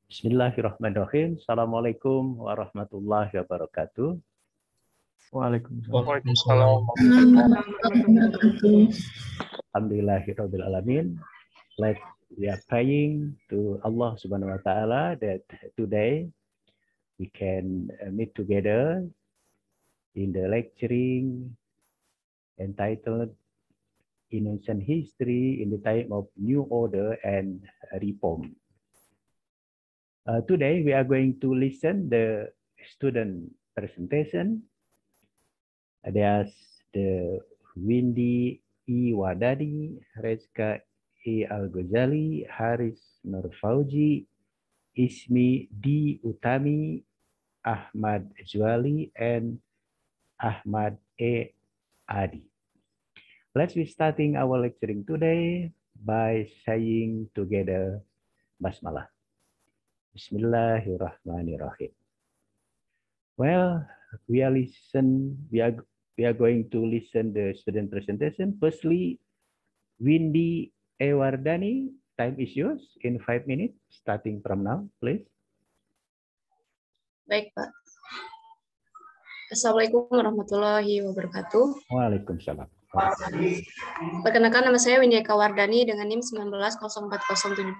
Bismillahirrahmanirrahim. Assalamualaikum warahmatullahi wabarakatuh. Waalaikumsalam. Alhamdulillahirabbil alamin. We are praying to Allah Subhanahu wa taala that today we can meet together in the lecturing entitled Indonesian History in the Time of New Order and Reform. Today we are going to listen the student presentation. There's the Windy E. Wadadi, Rezka E. Al-Ghazali, Haris Nur Fauji, Ismi D. Utami, Ahmad Juali, and Ahmad E. Adi. Let's be starting our lecturing today by saying together Basmalah. Bismillahirrahmanirrahim. Well, we are going to listen the student presentation. Firstly, Windy E. Wardani, time is yours in 5 minutes, starting from now, please. Baik, Pak. Assalamualaikum warahmatullahi wabarakatuh. Waalaikumsalam. Perkenalkan, nama saya Windy Eka Wardani dengan NIM 1904017.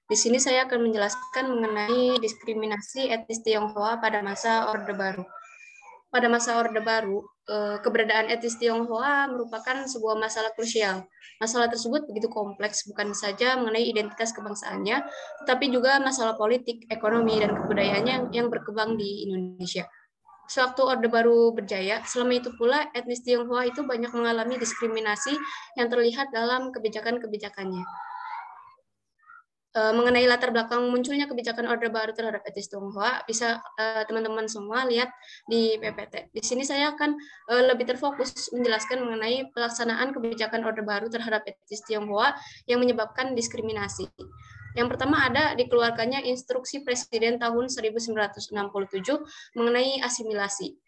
Di sini saya akan menjelaskan mengenai diskriminasi etnis Tionghoa pada masa Orde Baru. Pada masa Orde Baru, keberadaan etnis Tionghoa merupakan sebuah masalah krusial. Masalah tersebut begitu kompleks, bukan saja mengenai identitas kebangsaannya, tetapi juga masalah politik, ekonomi, dan kebudayaannya yang berkembang di Indonesia. Sewaktu Orde Baru berjaya, selama itu pula etnis Tionghoa itu banyak mengalami diskriminasi yang terlihat dalam kebijakan-kebijakannya. Mengenai latar belakang munculnya kebijakan Orde Baru terhadap etnis Tionghoa, bisa teman-teman semua lihat di PPT. Di sini saya akan lebih terfokus menjelaskan mengenai pelaksanaan kebijakan Orde Baru terhadap etnis Tionghoa yang menyebabkan diskriminasi. Yang pertama ada dikeluarkannya Instruksi Presiden tahun 1967 mengenai asimilasi.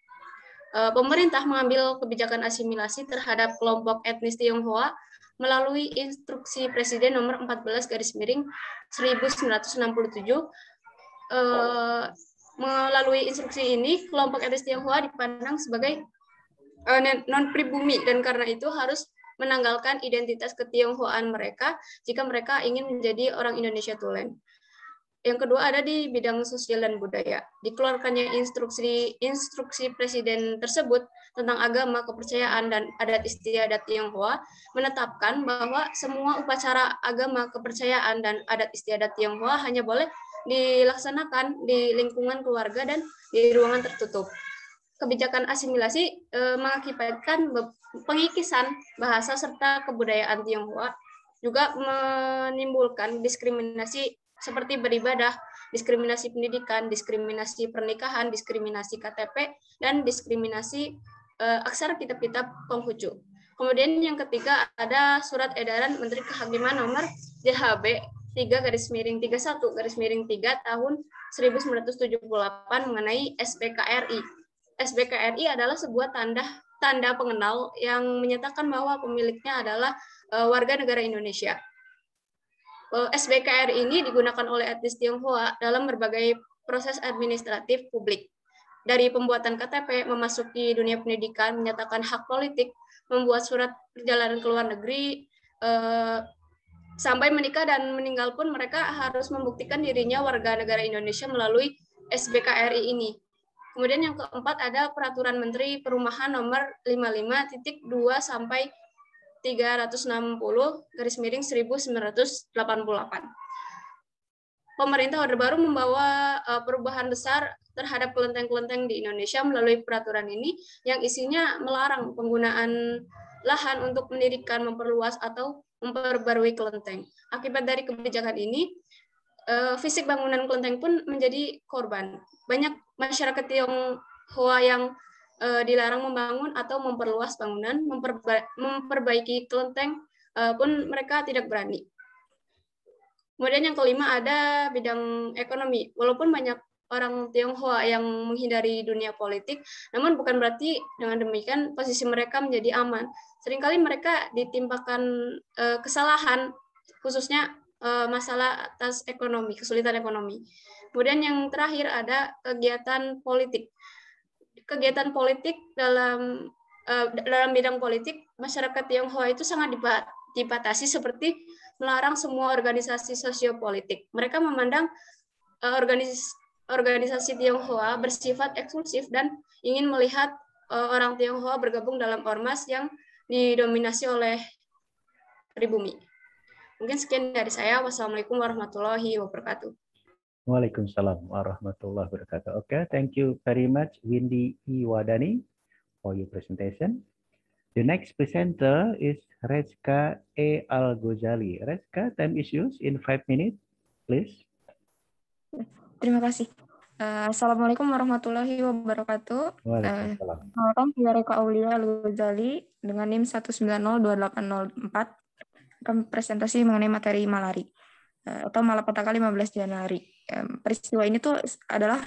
Pemerintah mengambil kebijakan asimilasi terhadap kelompok etnis Tionghoa melalui Instruksi Presiden nomor 14/1967. Melalui instruksi ini, kelompok etnis Tionghoa dipandang sebagai non-pribumi, dan karena itu harus menanggalkan identitas ketionghoaan mereka jika mereka ingin menjadi orang Indonesia tulen. Yang kedua ada di bidang sosial dan budaya. Dikeluarkannya instruksi Presiden tersebut tentang agama, kepercayaan, dan adat istiadat Tionghoa menetapkan bahwa semua upacara agama, kepercayaan, dan adat istiadat Tionghoa hanya boleh dilaksanakan di lingkungan keluarga dan di ruangan tertutup. Kebijakan asimilasi mengakibatkan pengikisan bahasa serta kebudayaan Tionghoa, juga menimbulkan diskriminasi seperti beribadah, diskriminasi pendidikan, diskriminasi pernikahan, diskriminasi KTP, dan diskriminasi aksara kitab-kitab Konghucu. Kemudian yang ketiga ada Surat Edaran Menteri Kehakiman nomor JHB 3/31/3 tahun 1978 mengenai SBKRI. SBKRI adalah sebuah tanda pengenal yang menyatakan bahwa pemiliknya adalah warga negara Indonesia. SBKRI ini digunakan oleh etnis Tionghoa dalam berbagai proses administratif publik. Dari pembuatan KTP, memasuki dunia pendidikan, menyatakan hak politik, membuat surat perjalanan ke luar negeri, sampai menikah dan meninggal pun mereka harus membuktikan dirinya warga negara Indonesia melalui SBKRI ini. Kemudian yang keempat ada Peraturan Menteri Perumahan nomor 55.2 sampai 360/1988. Pemerintah Orde Baru membawa perubahan besar terhadap kelenteng-kelenteng di Indonesia melalui peraturan ini yang isinya melarang penggunaan lahan untuk mendirikan, memperluas, atau memperbarui kelenteng. Akibat dari kebijakan ini, fisik bangunan kelenteng pun menjadi korban. Banyak masyarakat Tionghoa yang dilarang membangun atau memperluas bangunan, memperbaiki kelenteng pun mereka tidak berani. Kemudian yang kelima ada bidang ekonomi. Walaupun banyak orang Tionghoa yang menghindari dunia politik, namun bukan berarti dengan demikian posisi mereka menjadi aman. Seringkali mereka ditimpakan kesalahan, khususnya masalah atas ekonomi, kesulitan ekonomi. Kemudian yang terakhir ada kegiatan politik. Kegiatan politik dalam bidang politik, masyarakat Tionghoa itu sangat dibatasi seperti melarang semua organisasi sosiopolitik. Mereka memandang organisasi Tionghoa bersifat eksklusif dan ingin melihat orang Tionghoa bergabung dalam ormas yang didominasi oleh pribumi. Mungkin sekian dari saya. Wassalamualaikum warahmatullahi wabarakatuh. Waalaikumsalam warahmatullahi wabarakatuh. Okay, thank you very much, Windy Iwadani, for your presentation. The next presenter is Rezka E. Al-Ghazali. Rezka, time is yours in 5 minutes, please. Terima kasih. Assalamualaikum warahmatullahi wabarakatuh. Waalaikumsalam. Saya Reka Aulia Al-Ghazali dengan NIM 1902804. Kami presentasi mengenai materi malari atau malapetaka 15 Januari. Peristiwa ini tuh adalah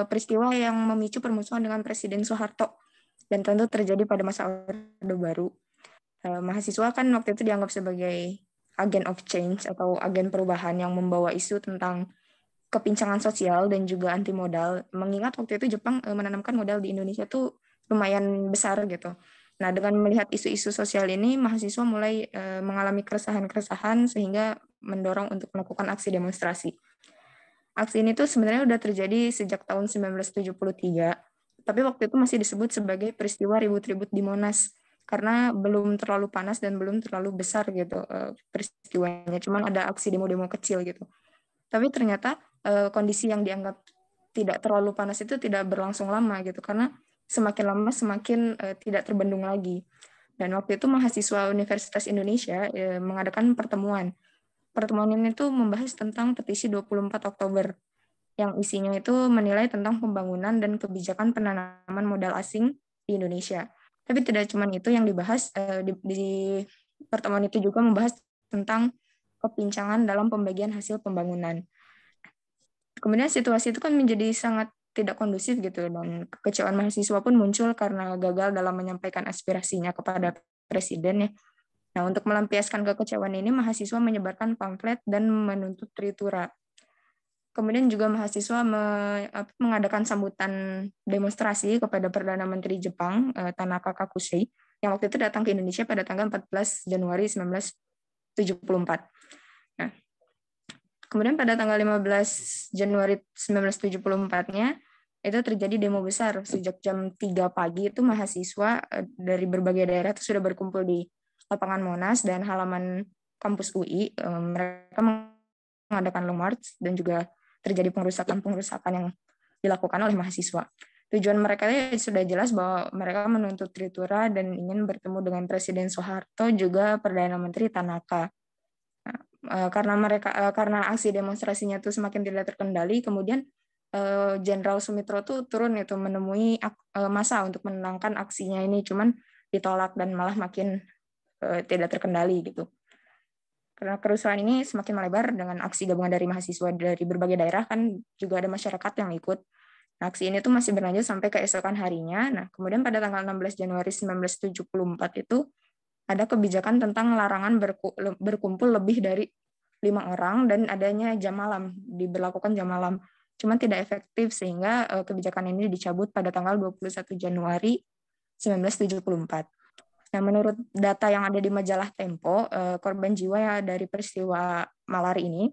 peristiwa yang memicu permusuhan dengan Presiden Soeharto dan tentu terjadi pada masa Orde Baru. Mahasiswa kan waktu itu dianggap sebagai agen of change atau agen perubahan yang membawa isu tentang kepincangan sosial dan juga anti modal. Mengingat waktu itu Jepang menanamkan modal di Indonesia tuh lumayan besar gitu. Nah, dengan melihat isu-isu sosial ini, mahasiswa mulai mengalami keresahan-keresahan sehingga mendorong untuk melakukan aksi demonstrasi. Aksi ini tuh sebenarnya udah terjadi sejak tahun 1973, tapi waktu itu masih disebut sebagai peristiwa ribut-ribut di Monas, karena belum terlalu panas dan belum terlalu besar gitu peristiwanya, cuman ada aksi demo-demo kecil gitu. Tapi ternyata kondisi yang dianggap tidak terlalu panas itu tidak berlangsung lama gitu, karena semakin lama semakin tidak terbendung lagi. Dan waktu itu mahasiswa Universitas Indonesia mengadakan pertemuan. Pertemuan ini tuh membahas tentang petisi 24 Oktober yang isinya itu menilai tentang pembangunan dan kebijakan penanaman modal asing di Indonesia. Tapi tidak cuma itu yang dibahas, di pertemuan itu juga membahas tentang kepincangan dalam pembagian hasil pembangunan. Kemudian situasi itu kan menjadi sangat tidak kondusif gitu, dan kekecewaan mahasiswa pun muncul karena gagal dalam menyampaikan aspirasinya kepada presiden ya. Nah, untuk melampiaskan kekecewaan ini, mahasiswa menyebarkan pamflet dan menuntut Tritura. Kemudian juga mahasiswa mengadakan sambutan demonstrasi kepada Perdana Menteri Jepang, Tanaka Kakusei, yang waktu itu datang ke Indonesia pada tanggal 14 Januari 1974. Nah, kemudian pada tanggal 15 Januari 1974-nya, itu terjadi demo besar. Sejak jam 3 pagi itu mahasiswa dari berbagai daerah itu sudah berkumpul di lapangan Monas dan halaman kampus UI. Mereka mengadakan long march dan juga terjadi pengerusakan yang dilakukan oleh mahasiswa. Tujuan mereka sudah jelas bahwa mereka menuntut Tritura dan ingin bertemu dengan Presiden Soeharto, juga Perdana Menteri Tanaka. Karena aksi demonstrasinya itu semakin tidak terkendali, kemudian Jenderal Sumitro tuh turun itu menemui massa untuk menenangkan aksinya ini, cuman ditolak dan malah makin tidak terkendali gitu. Karena kerusuhan ini semakin melebar dengan aksi gabungan dari mahasiswa dari berbagai daerah, kan juga ada masyarakat yang ikut. Nah, aksi ini tuh masih berlanjut sampai keesokan harinya. Nah, kemudian pada tanggal 16 Januari 1974 itu ada kebijakan tentang larangan berkumpul lebih dari 5 orang dan adanya jam malam, diberlakukan jam malam. Cuman tidak efektif sehingga kebijakan ini dicabut pada tanggal 21 Januari 1974. Nah, menurut data yang ada di majalah Tempo, korban jiwa dari peristiwa malari ini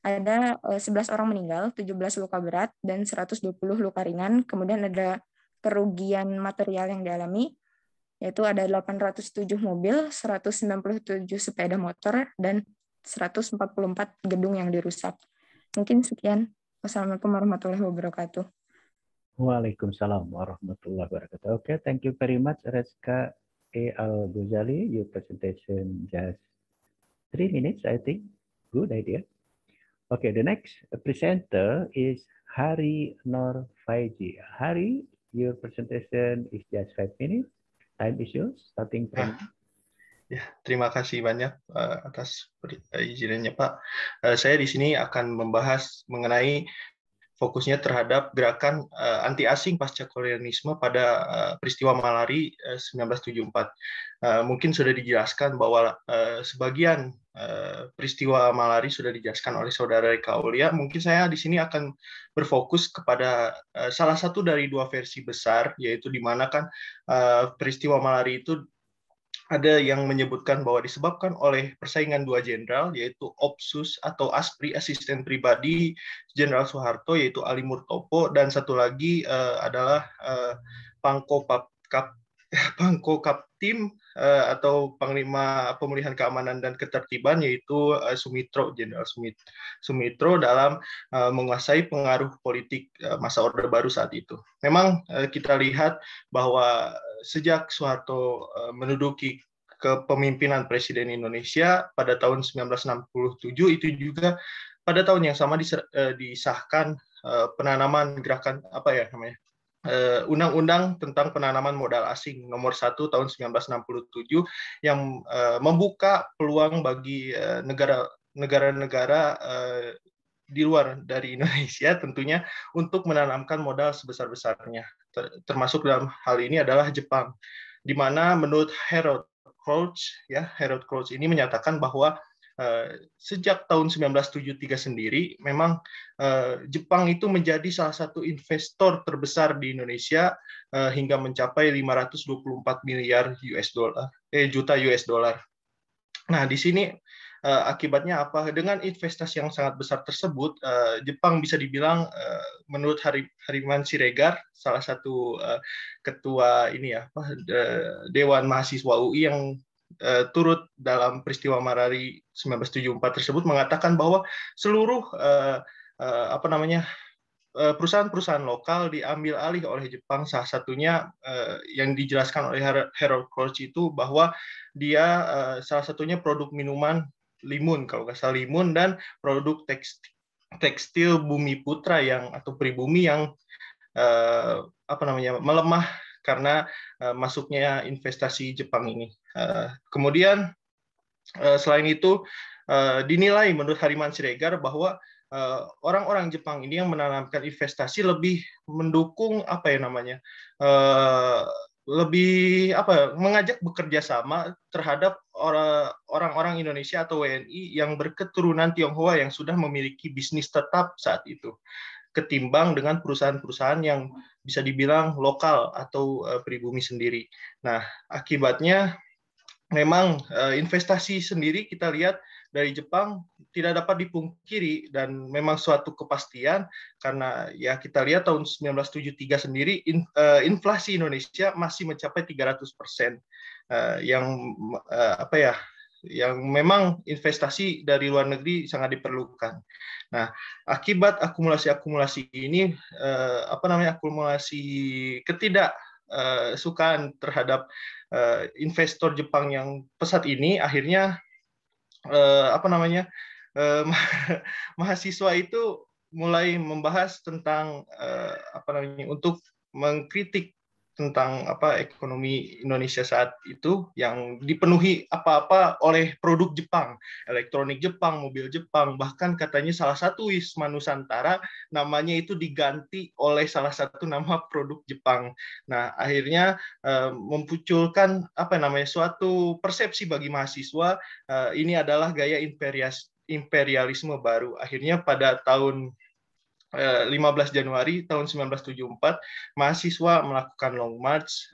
ada 11 orang meninggal, 17 luka berat, dan 120 luka ringan. Kemudian ada kerugian material yang dialami, yaitu ada 807 mobil, 197 sepeda motor, dan 144 gedung yang dirusak. Mungkin sekian. Wassalamualaikum warahmatullahi wabarakatuh. Waalaikumsalam warahmatullahi wabarakatuh. Okay, thank you very much, Rezka E. Al-Ghazali. Your presentation just 3 minutes, I think. Good idea. Okay, the next presenter is Hari Nur Faiji. Hari, your presentation is just 5 minutes. Time is yours, starting from... Ya, terima kasih banyak atas izinnya, Pak. Saya di sini akan membahas mengenai fokusnya terhadap gerakan anti asing pasca kolonialisme pada peristiwa malari 1974. Mungkin sudah dijelaskan bahwa sebagian peristiwa Malari sudah dijelaskan oleh Saudara Eka Aulia. Mungkin saya di sini akan berfokus kepada salah satu dari dua versi besar, yaitu di mana kan peristiwa Malari itu ada yang menyebutkan bahwa disebabkan oleh persaingan dua jenderal, yaitu Opsus atau ASPRI, asisten pribadi Jenderal Soeharto, yaitu Ali Murtopo, dan satu lagi adalah Pangko Kaptim atau Panglima Pemulihan Keamanan dan Ketertiban, yaitu Sumitro, Jenderal Sumitro, dalam menguasai pengaruh politik masa Orde Baru saat itu. Memang kita lihat bahwa sejak Soeharto menduduki kepemimpinan Presiden Indonesia pada tahun 1967, itu juga pada tahun yang sama disahkan penanaman gerakan Undang-Undang tentang penanaman modal asing nomor 1 tahun 1967 yang membuka peluang bagi negara-negara di luar dari Indonesia tentunya untuk menanamkan modal sebesar-besarnya. Termasuk dalam hal ini adalah Jepang, di mana menurut Harold Crouch ini menyatakan bahwa sejak tahun 1973 sendiri memang Jepang itu menjadi salah satu investor terbesar di Indonesia hingga mencapai 524 miliar juta US dollar. Nah, di sini akibatnya apa? Dengan investasi yang sangat besar tersebut, Jepang bisa dibilang menurut Hariman Siregar, salah satu ketua Dewan Mahasiswa UI yang turut dalam peristiwa Malari 1974 tersebut, mengatakan bahwa seluruh perusahaan-perusahaan lokal diambil alih oleh Jepang. Salah satunya yang dijelaskan oleh Harold Crouch itu bahwa dia salah satunya produk minuman limun, kalau nggak salah limun, dan produk tekstil Bumi Putra atau Pribumi yang melemah karena masuknya investasi Jepang ini. Kemudian selain itu dinilai menurut Hariman Siregar bahwa orang-orang Jepang ini yang menanamkan investasi lebih mendukung mengajak bekerja sama terhadap orang-orang Indonesia atau WNI yang berketurunan Tionghoa yang sudah memiliki bisnis tetap saat itu, ketimbang dengan perusahaan-perusahaan yang bisa dibilang lokal atau pribumi sendiri. Nah, akibatnya memang investasi sendiri kita lihat dari Jepang tidak dapat dipungkiri dan memang suatu kepastian, karena ya kita lihat tahun 1973 sendiri inflasi Indonesia masih mencapai 300%, yang memang investasi dari luar negeri sangat diperlukan. Nah, akibat akumulasi ini, akumulasi ketidaksukaan terhadap investor Jepang yang pesat ini, akhirnya mahasiswa itu mulai membahas tentang untuk mengkritik tentang ekonomi Indonesia saat itu yang dipenuhi apa-apa oleh produk Jepang, elektronik Jepang, mobil Jepang, bahkan katanya salah satu Wisma Nusantara namanya itu diganti oleh salah satu nama produk Jepang. Nah, akhirnya memunculkan suatu persepsi bagi mahasiswa, ini adalah gaya imperialisme baru. Akhirnya pada tahun 15 Januari tahun 1974, mahasiswa melakukan long march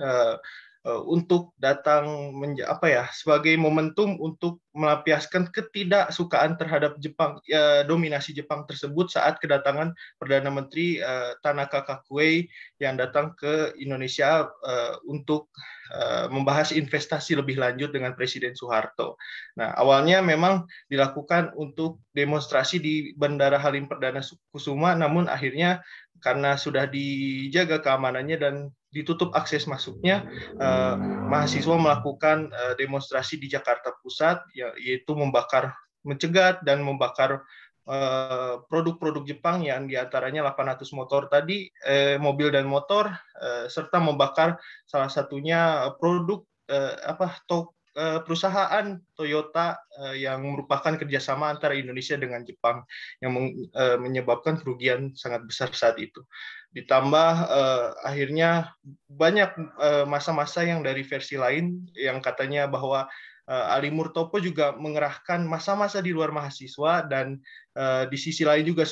untuk datang sebagai momentum untuk melampiaskan ketidaksukaan terhadap Jepang, dominasi Jepang tersebut saat kedatangan Perdana Menteri Tanaka Kakuei yang datang ke Indonesia untuk membahas investasi lebih lanjut dengan Presiden Soeharto. Nah, awalnya memang dilakukan untuk demonstrasi di Bandara Halim Perdana Kusuma, namun akhirnya karena sudah dijaga keamanannya dan ditutup akses masuknya, mahasiswa melakukan demonstrasi di Jakarta Pusat, yaitu mencegat dan membakar produk-produk Jepang yang diantaranya 800 motor tadi, mobil dan motor, serta membakar salah satunya produk perusahaan Toyota yang merupakan kerjasama antara Indonesia dengan Jepang, yang menyebabkan kerugian sangat besar saat itu. Ditambah akhirnya banyak masa-masa yang dari versi lain yang katanya bahwa Ali Murtopo juga mengerahkan masa-masa di luar mahasiswa, dan di sisi lain juga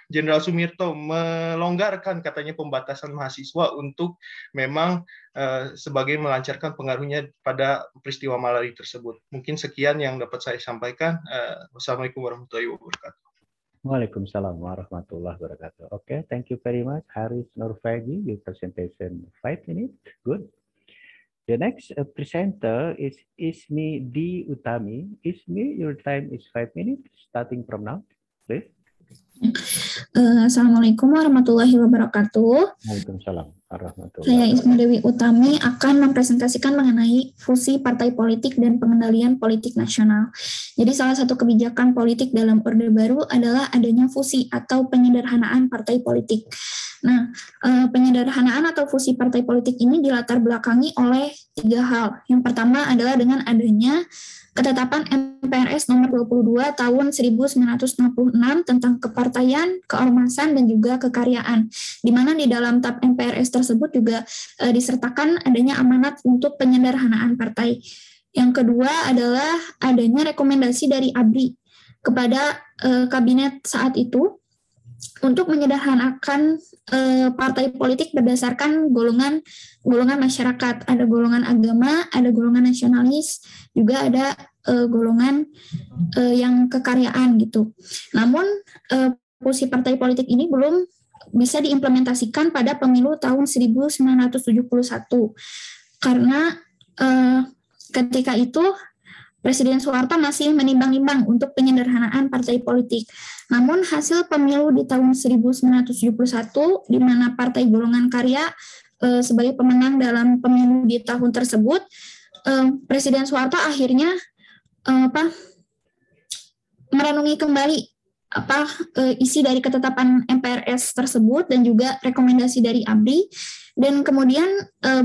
Jenderal Sumirto melonggarkan katanya pembatasan mahasiswa untuk memang sebagai melancarkan pengaruhnya pada peristiwa Malari tersebut. Mungkin sekian yang dapat saya sampaikan. Wassalamualaikum warahmatullahi wabarakatuh. Waalaikumsalam warahmatullahi wabarakatuh. Okay, thank you very much, Haris Nurfagi. Your presentation 5 minutes. Good. The next presenter is Ismi D. Utami. Ismi, your time is 5 minutes, starting from now, please. Assalamualaikum warahmatullahi wabarakatuh. Waalaikumsalam warahmatullahi wabarakatuh. Saya Ismi Dewi Utami akan mempresentasikan mengenai fusi partai politik dan pengendalian politik nasional. Jadi salah satu kebijakan politik dalam Orde Baru adalah adanya fusi atau penyederhanaan partai politik. Nah, penyederhanaan atau fusi partai politik ini dilatar belakangi oleh 3 hal. Yang pertama adalah dengan adanya ketetapan MPRS nomor 22 tahun 1966 tentang kepartaian, keormasan, dan juga kekaryaan, di mana di dalam TAP MPRS tersebut juga disertakan adanya amanat untuk penyederhanaan partai. Yang kedua adalah adanya rekomendasi dari ABRI kepada kabinet saat itu untuk menyederhanakan partai politik berdasarkan golongan masyarakat. Ada golongan agama, ada golongan nasionalis, juga ada golongan yang kekaryaan gitu. Namun fusi partai politik ini belum bisa diimplementasikan pada pemilu tahun 1971 karena ketika itu Presiden Soeharto masih menimbang-nimbang untuk penyederhanaan partai politik. Namun hasil pemilu di tahun 1971, di mana Partai Golongan Karya sebagai pemenang dalam pemilu di tahun tersebut, Presiden Soeharto akhirnya merenungi kembali isi dari ketetapan MPRS tersebut dan juga rekomendasi dari ABRI, dan kemudian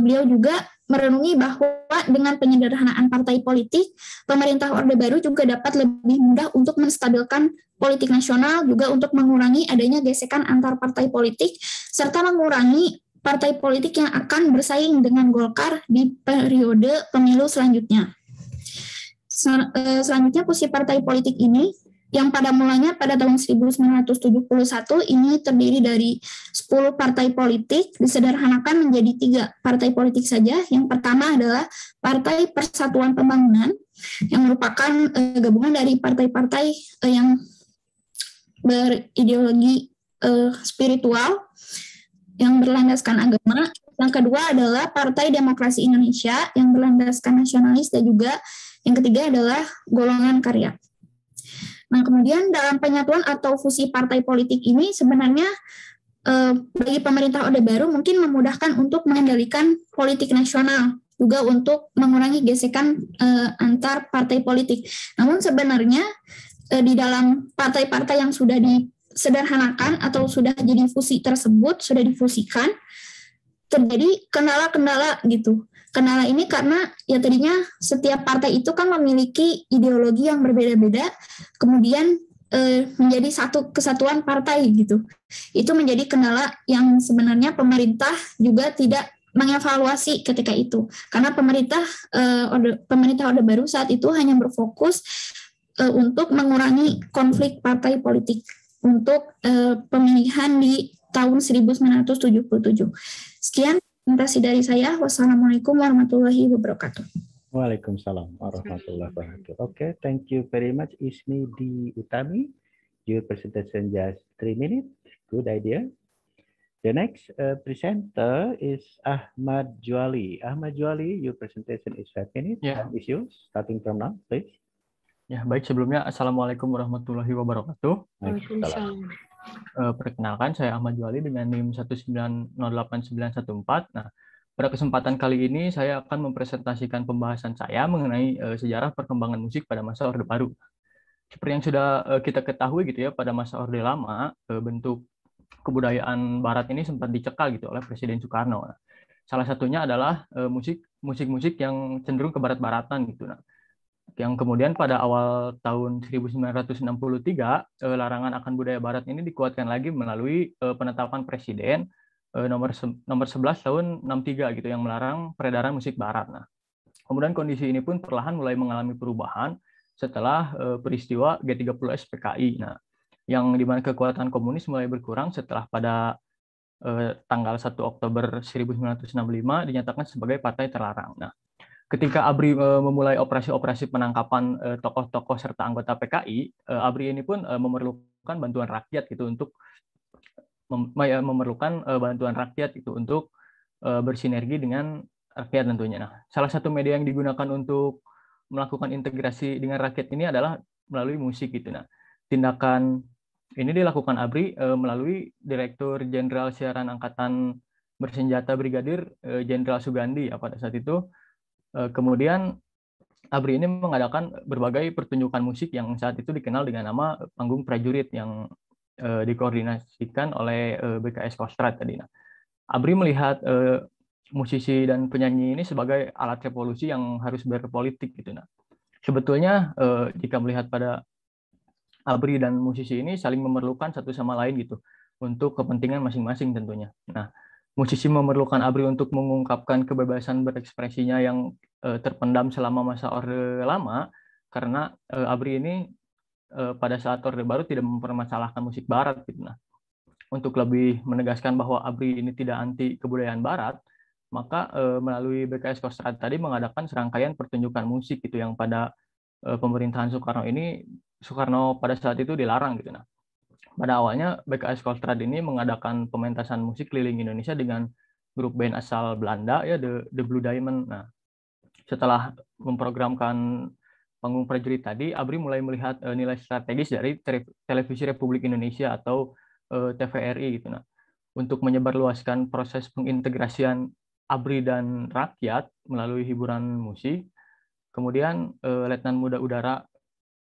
beliau juga merenungi bahwa dengan penyederhanaan partai politik, pemerintah Orde Baru juga dapat lebih mudah untuk menstabilkan politik nasional, juga untuk mengurangi adanya gesekan antar partai politik, serta mengurangi partai politik yang akan bersaing dengan Golkar di periode pemilu selanjutnya. Selanjutnya, fusi partai politik ini yang pada mulanya pada tahun 1971 ini terdiri dari 10 partai politik, disederhanakan menjadi 3 partai politik saja. Yang pertama adalah Partai Persatuan Pembangunan, yang merupakan gabungan dari partai-partai yang berideologi spiritual, yang berlandaskan agama. Yang kedua adalah Partai Demokrasi Indonesia, yang berlandaskan nasionalis, dan juga yang ketiga adalah Golongan Karya. Nah, kemudian dalam penyatuan atau fusi partai politik ini sebenarnya bagi pemerintah Orde Baru mungkin memudahkan untuk mengendalikan politik nasional, juga untuk mengurangi gesekan antar partai politik. Namun sebenarnya di dalam partai-partai yang sudah disederhanakan atau sudah jadi fusi tersebut, sudah difusikan, terjadi kendala-kendala gitu. Kendala ini karena ya tadinya setiap partai itu kan memiliki ideologi yang berbeda-beda, kemudian menjadi satu kesatuan partai gitu. Itu menjadi kendala yang sebenarnya pemerintah juga tidak mengevaluasi ketika itu. Karena pemerintah Orde Baru saat itu hanya berfokus untuk mengurangi konflik partai politik untuk pemilihan di tahun 1977. Sekian presentasi dari saya. Wassalamualaikum warahmatullahi wabarakatuh. Waalaikumsalam warahmatullahi wabarakatuh. Okay, thank you very much, Ismi D. Utami. Your presentation just 3 minutes. Good idea. The next presenter is Ahmad Juali. Ahmad Juali, your presentation is 5 minutes. Yeah. Is yours, starting from now, please. Ya, baik, sebelumnya Assalamualaikum warahmatullahi wabarakatuh. Waalaikumsalam. Perkenalkan, saya Ahmad Juali dengan NIM 1908914. Nah, pada kesempatan kali ini saya akan mempresentasikan pembahasan saya mengenai sejarah perkembangan musik pada masa Orde Baru. Seperti yang sudah kita ketahui gitu ya, pada masa Orde Lama, bentuk kebudayaan Barat ini sempat dicekal gitu oleh Presiden Soekarno. Nah, salah satunya adalah musik-musik yang cenderung ke barat-baratan gitu. Nah, yang kemudian pada awal tahun 1963 larangan akan budaya Barat ini dikuatkan lagi melalui penetapan Presiden nomor 11 tahun 63 gitu yang melarang peredaran musik Barat. Nah, Kemudian kondisi ini pun perlahan mulai mengalami perubahan setelah peristiwa G30S PKI. Nah, yang di mana kekuatan komunis mulai berkurang setelah pada tanggal 1 Oktober 1965 dinyatakan sebagai partai terlarang. Nah, ketika ABRI memulai operasi-operasi penangkapan tokoh-tokoh serta anggota PKI, ABRI ini pun memerlukan bantuan rakyat gitu untuk bersinergi dengan rakyat tentunya. Nah, salah satu media yang digunakan untuk melakukan integrasi dengan rakyat ini adalah melalui musik gitu. Nah, tindakan ini dilakukan ABRI melalui Direktur Jenderal Siaran Angkatan Bersenjata Brigadir Jenderal Sugandi pada saat itu. Kemudian ABRI ini mengadakan berbagai pertunjukan musik yang saat itu dikenal dengan nama Panggung Prajurit yang dikoordinasikan oleh BKS Kostrad tadi. Nah, ABRI melihat musisi dan penyanyi ini sebagai alat revolusi yang harus berpolitik gitu. Nah, sebetulnya jika melihat pada ABRI dan musisi ini saling memerlukan satu sama lain gitu untuk kepentingan masing-masing tentunya. Nah, musisi memerlukan ABRI untuk mengungkapkan kebebasan berekspresinya yang terpendam selama masa Orde Lama, karena ABRI ini pada saat Orde Baru tidak mempermasalahkan musik Barat gitu. Nah, untuk lebih menegaskan bahwa ABRI ini tidak anti kebudayaan Barat, maka melalui BKS Kostrad tadi mengadakan serangkaian pertunjukan musik gitu yang pada pemerintahan Soekarno pada saat itu dilarang gitu. Nah, pada awalnya BKS Kostrad ini mengadakan pementasan musik keliling Indonesia dengan grup band asal Belanda ya The Blue Diamond. Nah, setelah memprogramkan Panggung Prajurit tadi, ABRI mulai melihat nilai strategis dari Televisi Republik Indonesia atau TVRI gitu. Nah, untuk menyebarluaskan proses pengintegrasian ABRI dan rakyat melalui hiburan musik. Kemudian Letnan Muda Udara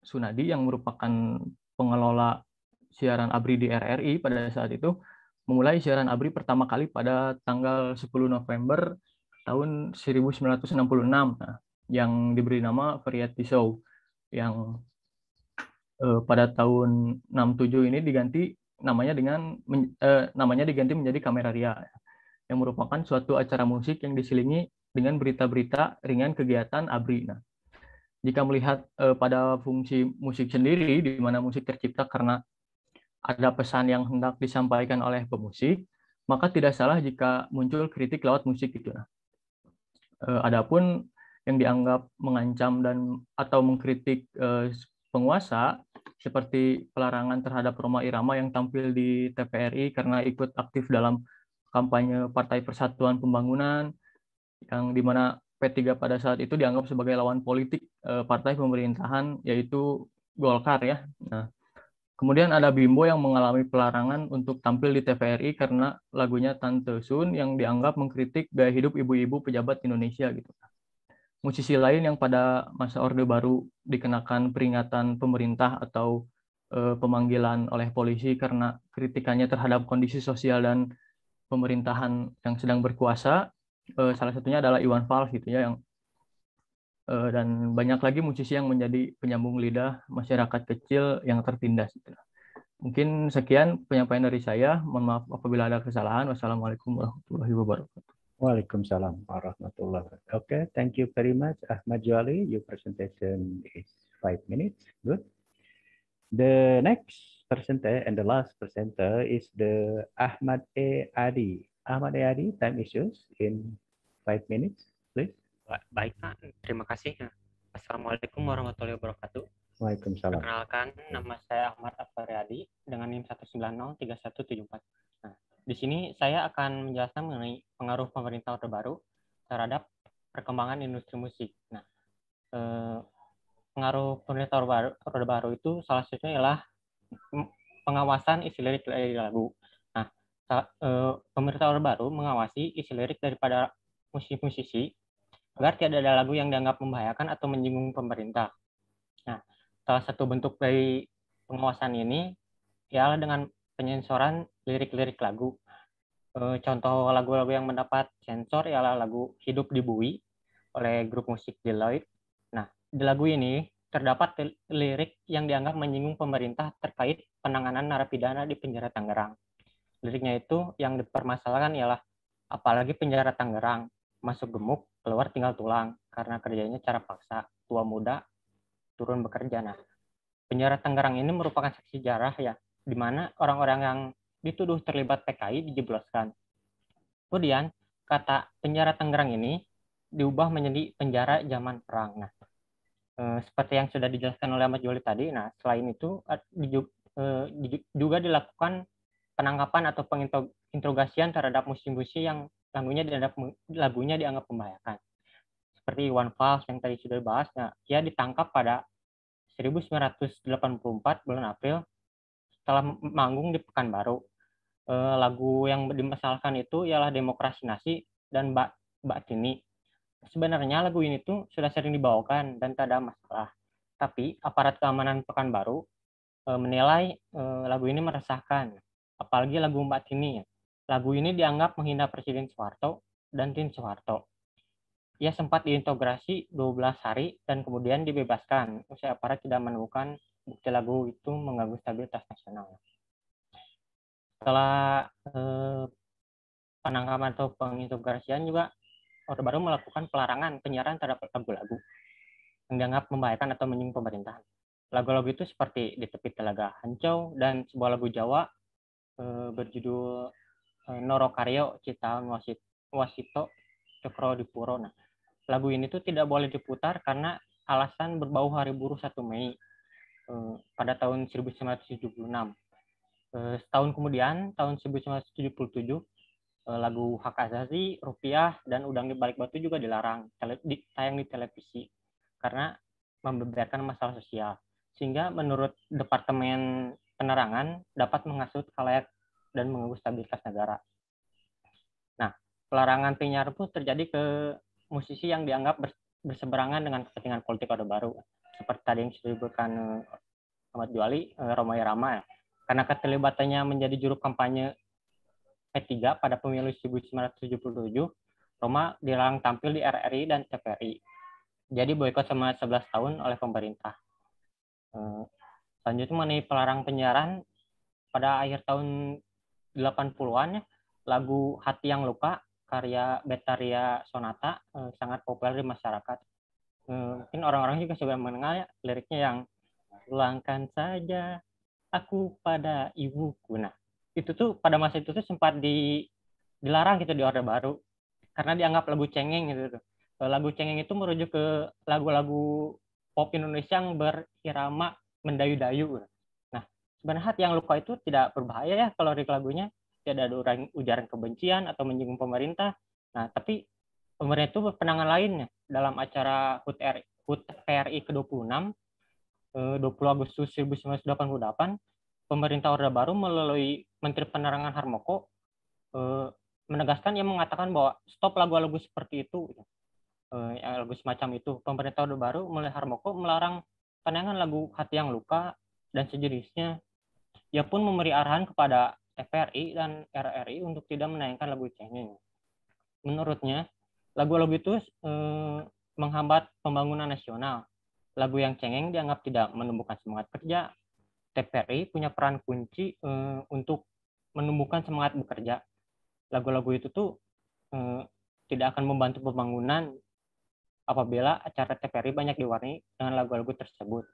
Sunadi yang merupakan pengelola siaran ABRI di RRI pada saat itu memulai siaran ABRI pertama kali pada tanggal 10 November tahun 1966 yang diberi nama Variety Show yang pada tahun 67 ini namanya diganti menjadi Kameraria yang merupakan suatu acara musik yang diselingi dengan berita-berita ringan kegiatan ABRI. Nah, jika melihat pada fungsi musik sendiri, di mana musik tercipta karena ada pesan yang hendak disampaikan oleh pemusik, maka tidak salah jika muncul kritik lewat musik gitu. Nah, adapun yang dianggap mengancam atau mengkritik penguasa seperti pelarangan terhadap Rhoma Irama yang tampil di TVRI karena ikut aktif dalam kampanye Partai Persatuan Pembangunan, yang dimana P3 pada saat itu dianggap sebagai lawan politik partai pemerintahan, yaitu Golkar ya. Nah, kemudian ada Bimbo yang mengalami pelarangan untuk tampil di TVRI karena lagunya Tante Sun yang dianggap mengkritik gaya hidup ibu-ibu pejabat Indonesia gitu. Musisi lain yang pada masa Orde Baru dikenakan peringatan pemerintah atau pemanggilan oleh polisi karena kritikannya terhadap kondisi sosial dan pemerintahan yang sedang berkuasa. Salah satunya adalah Iwan Fals gitu ya, yang dan banyak lagi musisi yang menjadi penyambung lidah masyarakat kecil yang tertindas. Gitu. Mungkin sekian penyampaian dari saya. Mohon maaf apabila ada kesalahan. Wassalamualaikum warahmatullahi wabarakatuh. Waalaikumsalam warahmatullahi wabarakatuh. Okay, thank you very much, Ahmad Juali. Your presentation is 5 minutes. Good. The next presenter and the last presenter is the Ahmad A. Adi. Ahmad A. Adi, time issues in 5 minutes, please. Baik, Pak. Terima kasih. Assalamualaikum warahmatullahi wabarakatuh. Waalaikumsalam. Perkenalkan, nama saya Ahmad Adi dengan NIM 1903174. Nah, di sini saya akan menjelaskan mengenai pengaruh pemerintah Orde Baru terhadap perkembangan industri musik. Nah, pengaruh pemerintah Orde Baru itu salah satunya adalah pengawasan isi lirik dari lagu. Nah, pemerintah Orde Baru mengawasi isi lirik daripada musisi-musisi agar tidak ada lagu yang dianggap membahayakan atau menyinggung pemerintah. Nah, salah satu bentuk dari pengawasan ini ialah dengan penyensoran lirik-lirik lagu. Contoh lagu-lagu yang mendapat sensor ialah lagu Hidup di Bui oleh grup musik Deloitte. Nah, di lagu ini terdapat lirik yang dianggap menyinggung pemerintah terkait penanganan narapidana di penjara Tangerang. Liriknya itu yang dipermasalahkan ialah apalagi penjara Tangerang, masuk gemuk, keluar tinggal tulang karena kerjanya cara paksa, tua muda turun bekerja. Nah, penjara Tangerang ini merupakan saksi sejarah ya, di mana orang-orang yang dituduh terlibat PKI dijebloskan. Kemudian, kata penjara Tangerang ini diubah menjadi penjara zaman perang. Nah, seperti yang sudah dijelaskan oleh Ahmad Juwali tadi, nah selain itu juga dilakukan penangkapan atau penginterogasian terhadap musisi-musisi yang lagunya dianggap membahayakan. Seperti Iwan Fals yang tadi sudah dibahas, nah, dia ditangkap pada 1984 bulan April setelah manggung di Pekanbaru. Lagu yang dimasalahkan itu ialah Demokrasi Nasi dan Mbak Tini. Sebenarnya lagu ini tuh sudah sering dibawakan dan tak ada masalah. Tapi aparat keamanan Pekanbaru menilai lagu ini meresahkan, apalagi lagu Mbak Tini. Lagu ini dianggap menghina Presiden Soeharto dan tim Soeharto. Ia sempat diinterogasi 12 hari dan kemudian dibebaskan usai aparat tidak menemukan bukti lagu itu mengganggu stabilitas nasional. Setelah penangkapan atau penginterogasian juga Orde Baru melakukan pelarangan penyiaran terhadap lagu-lagu yang dianggap membahayakan atau menyinggung pemerintahan. Lagu-lagu itu seperti Di Tepi Telaga Hancau dan sebuah lagu Jawa berjudul Noro Karyo Citaun Wasito Cokro Dipuro. Nah, lagu ini tuh tidak boleh diputar karena alasan berbau Hari Buruh 1 Mei pada tahun 1976. Setahun kemudian, tahun 1977, lagu Hak Asasi, Rupiah, dan Udang di Balik Batu juga dilarang tayang di televisi karena membeberkan masalah sosial. Sehingga menurut Departemen Penerangan dapat menghasut khalayak dan mengganggu stabilitas negara. Nah, pelarangan penyiaran pun terjadi ke musisi yang dianggap berseberangan dengan kepentingan politik Orde Baru. Seperti tadi yang sudah disebutkan Ahmad Juwali, Rhoma Irama, ya. Karena keterlibatannya menjadi juru kampanye P3 pada pemilu 1977, Rhoma dilarang tampil di RRI dan TVRI. Jadi boikot selama 11 tahun oleh pemerintah. Selanjutnya mengenai pelarang penyiaran, pada akhir tahun 80-an, ya, lagu Hati Yang Luka karya Betharia Sonata sangat populer di masyarakat. Mungkin orang-orang juga sudah mengenal ya, liriknya yang pulangkan saja aku pada ibuku. Nah, itu tuh pada masa itu tuh sempat dilarang gitu di Orde Baru karena dianggap lagu cengeng gitu. Lagu cengeng itu merujuk ke lagu-lagu pop Indonesia yang berirama mendayu-dayu. Nah, sebenarnya Hati Yang Luka itu tidak berbahaya ya kalau lirik lagunya tidak ada ujaran kebencian atau menyinggung pemerintah. Nah, tapi pemerintah itu berpenangan lainnya dalam acara HUT PRI ke-26 20 Agustus 1988, pemerintah Orde Baru melalui Menteri Penerangan Harmoko menegaskan yang mengatakan bahwa stop lagu-lagu seperti itu, lagu semacam itu. Pemerintah Orde Baru melalui Harmoko melarang penayangan lagu Hati Yang Luka dan sejenisnya. Ia pun memberi arahan kepada TVRI dan RRI untuk tidak menayangkan lagu cengeng. Menurutnya, lagu-lagu itu menghambat pembangunan nasional. Lagu yang cengeng dianggap tidak menumbuhkan semangat kerja. TVRI punya peran kunci untuk menumbuhkan semangat bekerja. Lagu-lagu itu tuh tidak akan membantu pembangunan apabila acara TVRI banyak diwarnai dengan lagu-lagu tersebut.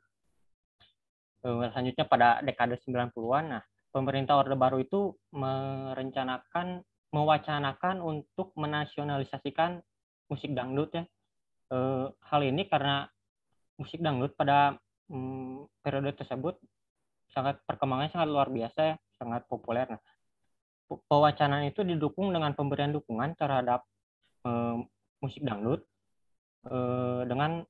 Selanjutnya pada dekade 90-an, nah, pemerintah Orde Baru itu mewacanakan untuk menasionalisasikan musik dangdut ya. Hal ini karena musik dangdut pada periode tersebut perkembangannya sangat luar biasa ya, sangat populer. Nah, pewacanaan itu didukung dengan pemberian dukungan terhadap musik dangdut dengan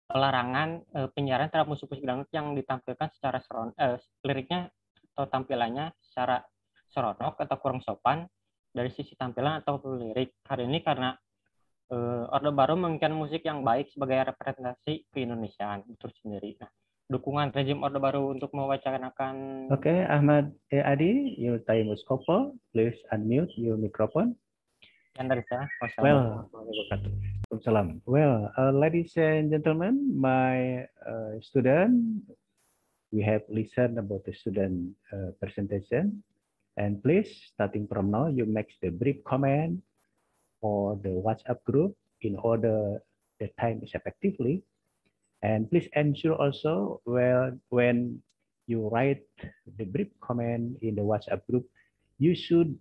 pelarangan penyiaran terhadap musik-musik dangdut yang ditampilkan secara liriknya atau tampilannya secara seronok atau kurang sopan dari sisi tampilan atau lirik. Hari ini karena Orde Baru menginginkan musik yang baik sebagai representasi keindonesiaan itu sendiri. Nah, dukungan rezim Orde Baru untuk mewacanakan. Okay, Ahmad Adi, your time is over. Please unmute your microphone. Well, ladies and gentlemen, my student, we have listened about the student presentation. And please, starting from now, you make the brief comment for the WhatsApp group in order the time is effectively. And please ensure also when you write the brief comment in the WhatsApp group, you should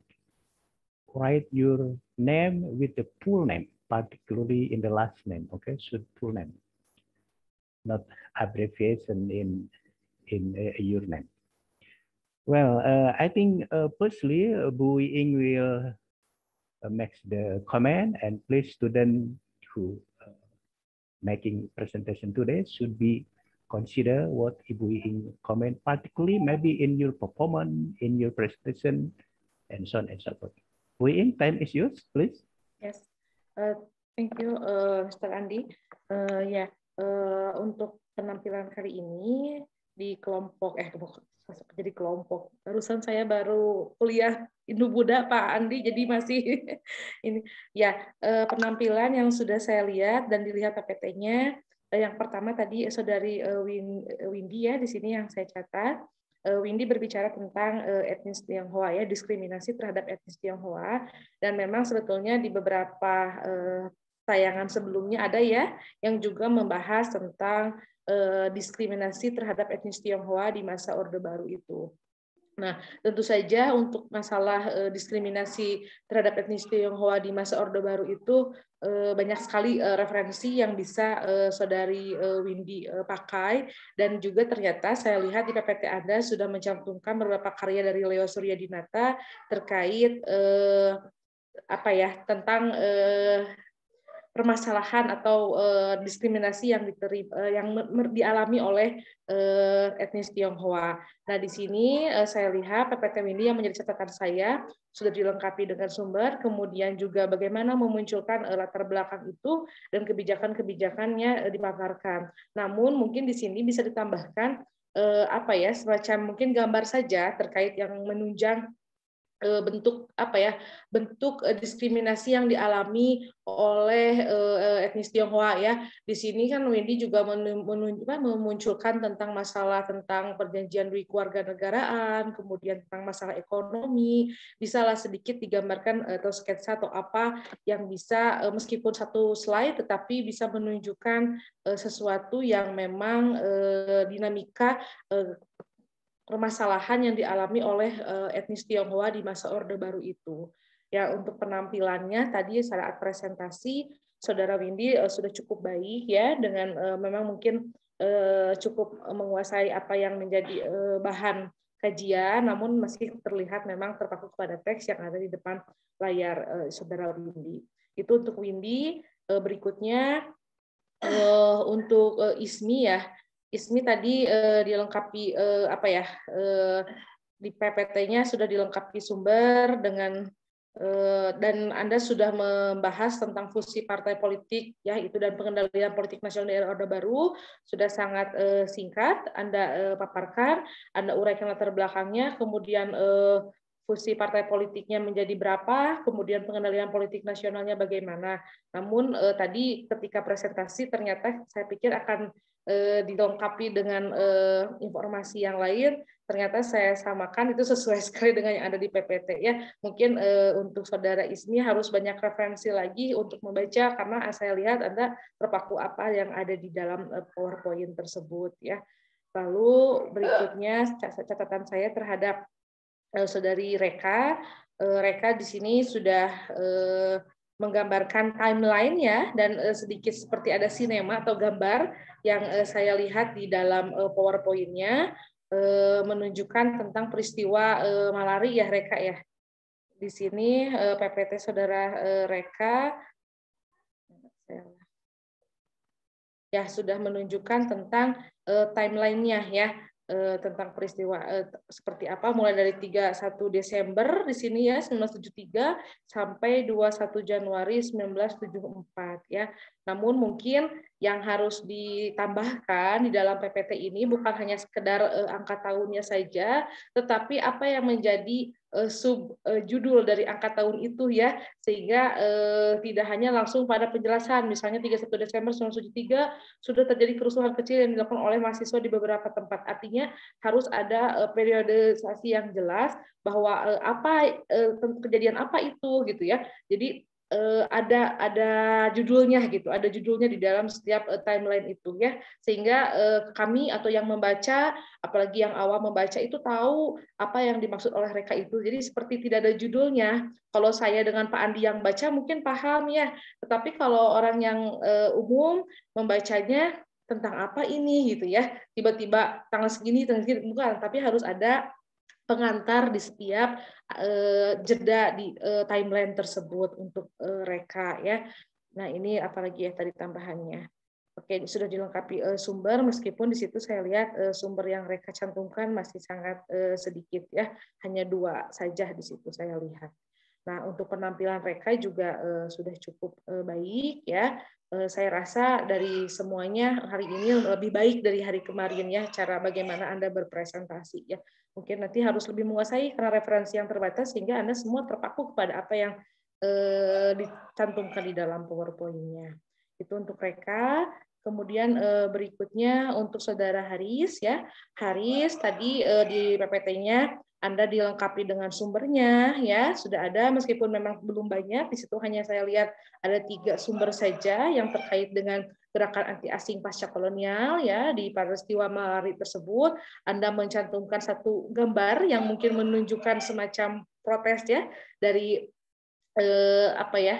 write your name with the full name, particularly in the last name, okay? Should full name, not abbreviation in your name. Well, I think firstly, Bu Ying will make the comment, and please student who making presentation today should be consider what Ibu Ying comment, particularly maybe in your performance, in your presentation, and so on and so forth. Bu Ying, time is yours, please. Yes, thank you, Mr. Andi. Untuk penampilan kali ini di kelompok jadi kelompok. Barusan saya baru kuliah Indo Buddha Pak Andi, jadi masih ini ya penampilan yang sudah saya lihat dan dilihat PPT-nya. Yang pertama tadi saudari Windy ya di sini yang saya catat. Windy berbicara tentang etnis Tionghoa ya, diskriminasi terhadap etnis Tionghoa, dan memang sebetulnya di beberapa tayangan sebelumnya ada ya yang juga membahas tentang diskriminasi terhadap etnis Tionghoa di masa Orde Baru itu. Nah, tentu saja untuk masalah diskriminasi terhadap etnis Tionghoa di masa Orde Baru itu banyak sekali referensi yang bisa saudari Windy pakai, dan juga ternyata saya lihat di PPT Anda sudah mencantumkan beberapa karya dari Leo Suryadinata terkait tentang permasalahan atau diskriminasi yang dialami oleh etnis Tionghoa. Nah, di sini saya lihat PPT Windy yang menjadi catatan saya sudah dilengkapi dengan sumber, kemudian juga bagaimana memunculkan latar belakang itu dan kebijakan-kebijakannya dipaparkan. Namun mungkin di sini bisa ditambahkan semacam mungkin gambar saja terkait yang menunjang bentuk diskriminasi yang dialami oleh etnis Tionghoa ya. Di sini kan Windy juga memunculkan tentang masalah tentang perjanjian dui kewarganegaraan, kemudian tentang masalah ekonomi. Bisalah sedikit digambarkan atau sketsa atau apa yang bisa meskipun satu slide tetapi bisa menunjukkan sesuatu yang memang dinamika permasalahan yang dialami oleh etnis Tionghoa di masa Orde Baru itu. Ya, untuk penampilannya tadi saat presentasi Saudara Windy sudah cukup baik ya, dengan memang mungkin cukup menguasai apa yang menjadi bahan kajian, namun masih terlihat memang terpaku pada teks yang ada di depan layar Saudara Windy. Itu untuk Windy. Berikutnya untuk Ismi ya. Ismi tadi dilengkapi di PPT-nya sudah dilengkapi sumber dengan dan Anda sudah membahas tentang fungsi partai politik ya itu dan pengendalian politik nasional di era Orde Baru sudah sangat singkat Anda paparkan, Anda uraikan latar belakangnya, kemudian fungsi partai politiknya menjadi berapa, kemudian pengendalian politik nasionalnya bagaimana. Namun tadi ketika presentasi ternyata saya pikir akan dilengkapi dengan informasi yang lain, ternyata saya samakan itu sesuai sekali dengan yang ada di PPT ya. Mungkin untuk Saudara Ismi harus banyak referensi lagi untuk membaca karena saya lihat Anda terpaku apa yang ada di dalam PowerPoint tersebut ya. Lalu berikutnya catatan saya terhadap Saudari Reka. Reka di sini sudah menggambarkan timeline ya, dan sedikit seperti ada sinema atau gambar yang saya lihat di dalam PowerPoint-nya menunjukkan tentang peristiwa malari ya Reka ya. Di sini PPT Saudara Reka ya sudah menunjukkan tentang timeline-nya ya. Tentang peristiwa seperti apa mulai dari 31 Desember di sini ya 1973 sampai 21 Januari 1974 ya. Namun mungkin yang harus ditambahkan di dalam PPT ini bukan hanya sekedar angka tahunnya saja, tetapi apa yang menjadi judul dari angka tahun itu ya, sehingga tidak hanya langsung pada penjelasan, misalnya 31 Desember 1973 sudah terjadi kerusuhan kecil yang dilakukan oleh mahasiswa di beberapa tempat. Artinya harus ada periodisasi yang jelas bahwa kejadian apa itu gitu ya. Jadi ada judulnya gitu, ada judulnya di dalam setiap timeline itu ya, sehingga kami atau yang membaca, apalagi yang awam membaca itu tahu apa yang dimaksud oleh Reka itu. Jadi seperti tidak ada judulnya. Kalau saya dengan Pak Andi yang baca mungkin paham ya, tetapi kalau orang yang umum membacanya tentang apa ini gitu ya, tiba-tiba tanggal segini bukan, tapi harus ada pengantar di setiap jeda di timeline tersebut untuk Reka ya. Nah ini apalagi ya tadi tambahannya. Oke, sudah dilengkapi sumber, meskipun di situ saya lihat sumber yang Reka cantumkan masih sangat sedikit ya, hanya 2 saja di situ saya lihat. Nah untuk penampilan Reka juga sudah cukup baik ya. Saya rasa dari semuanya hari ini lebih baik dari hari kemarin ya, cara bagaimana Anda berpresentasi ya. Mungkin nanti harus lebih menguasai karena referensi yang terbatas sehingga Anda semua terpaku kepada apa yang dicantumkan di dalam PowerPoint-nya. Itu untuk Reka. Kemudian berikutnya untuk Saudara Haris ya. Haris tadi di PPT-nya Anda dilengkapi dengan sumbernya ya, sudah ada meskipun memang belum banyak, di situ hanya saya lihat ada 3 sumber saja yang terkait dengan gerakan anti asing pasca kolonial ya di peristiwa Malari tersebut. Anda mencantumkan satu gambar yang mungkin menunjukkan semacam protes ya dari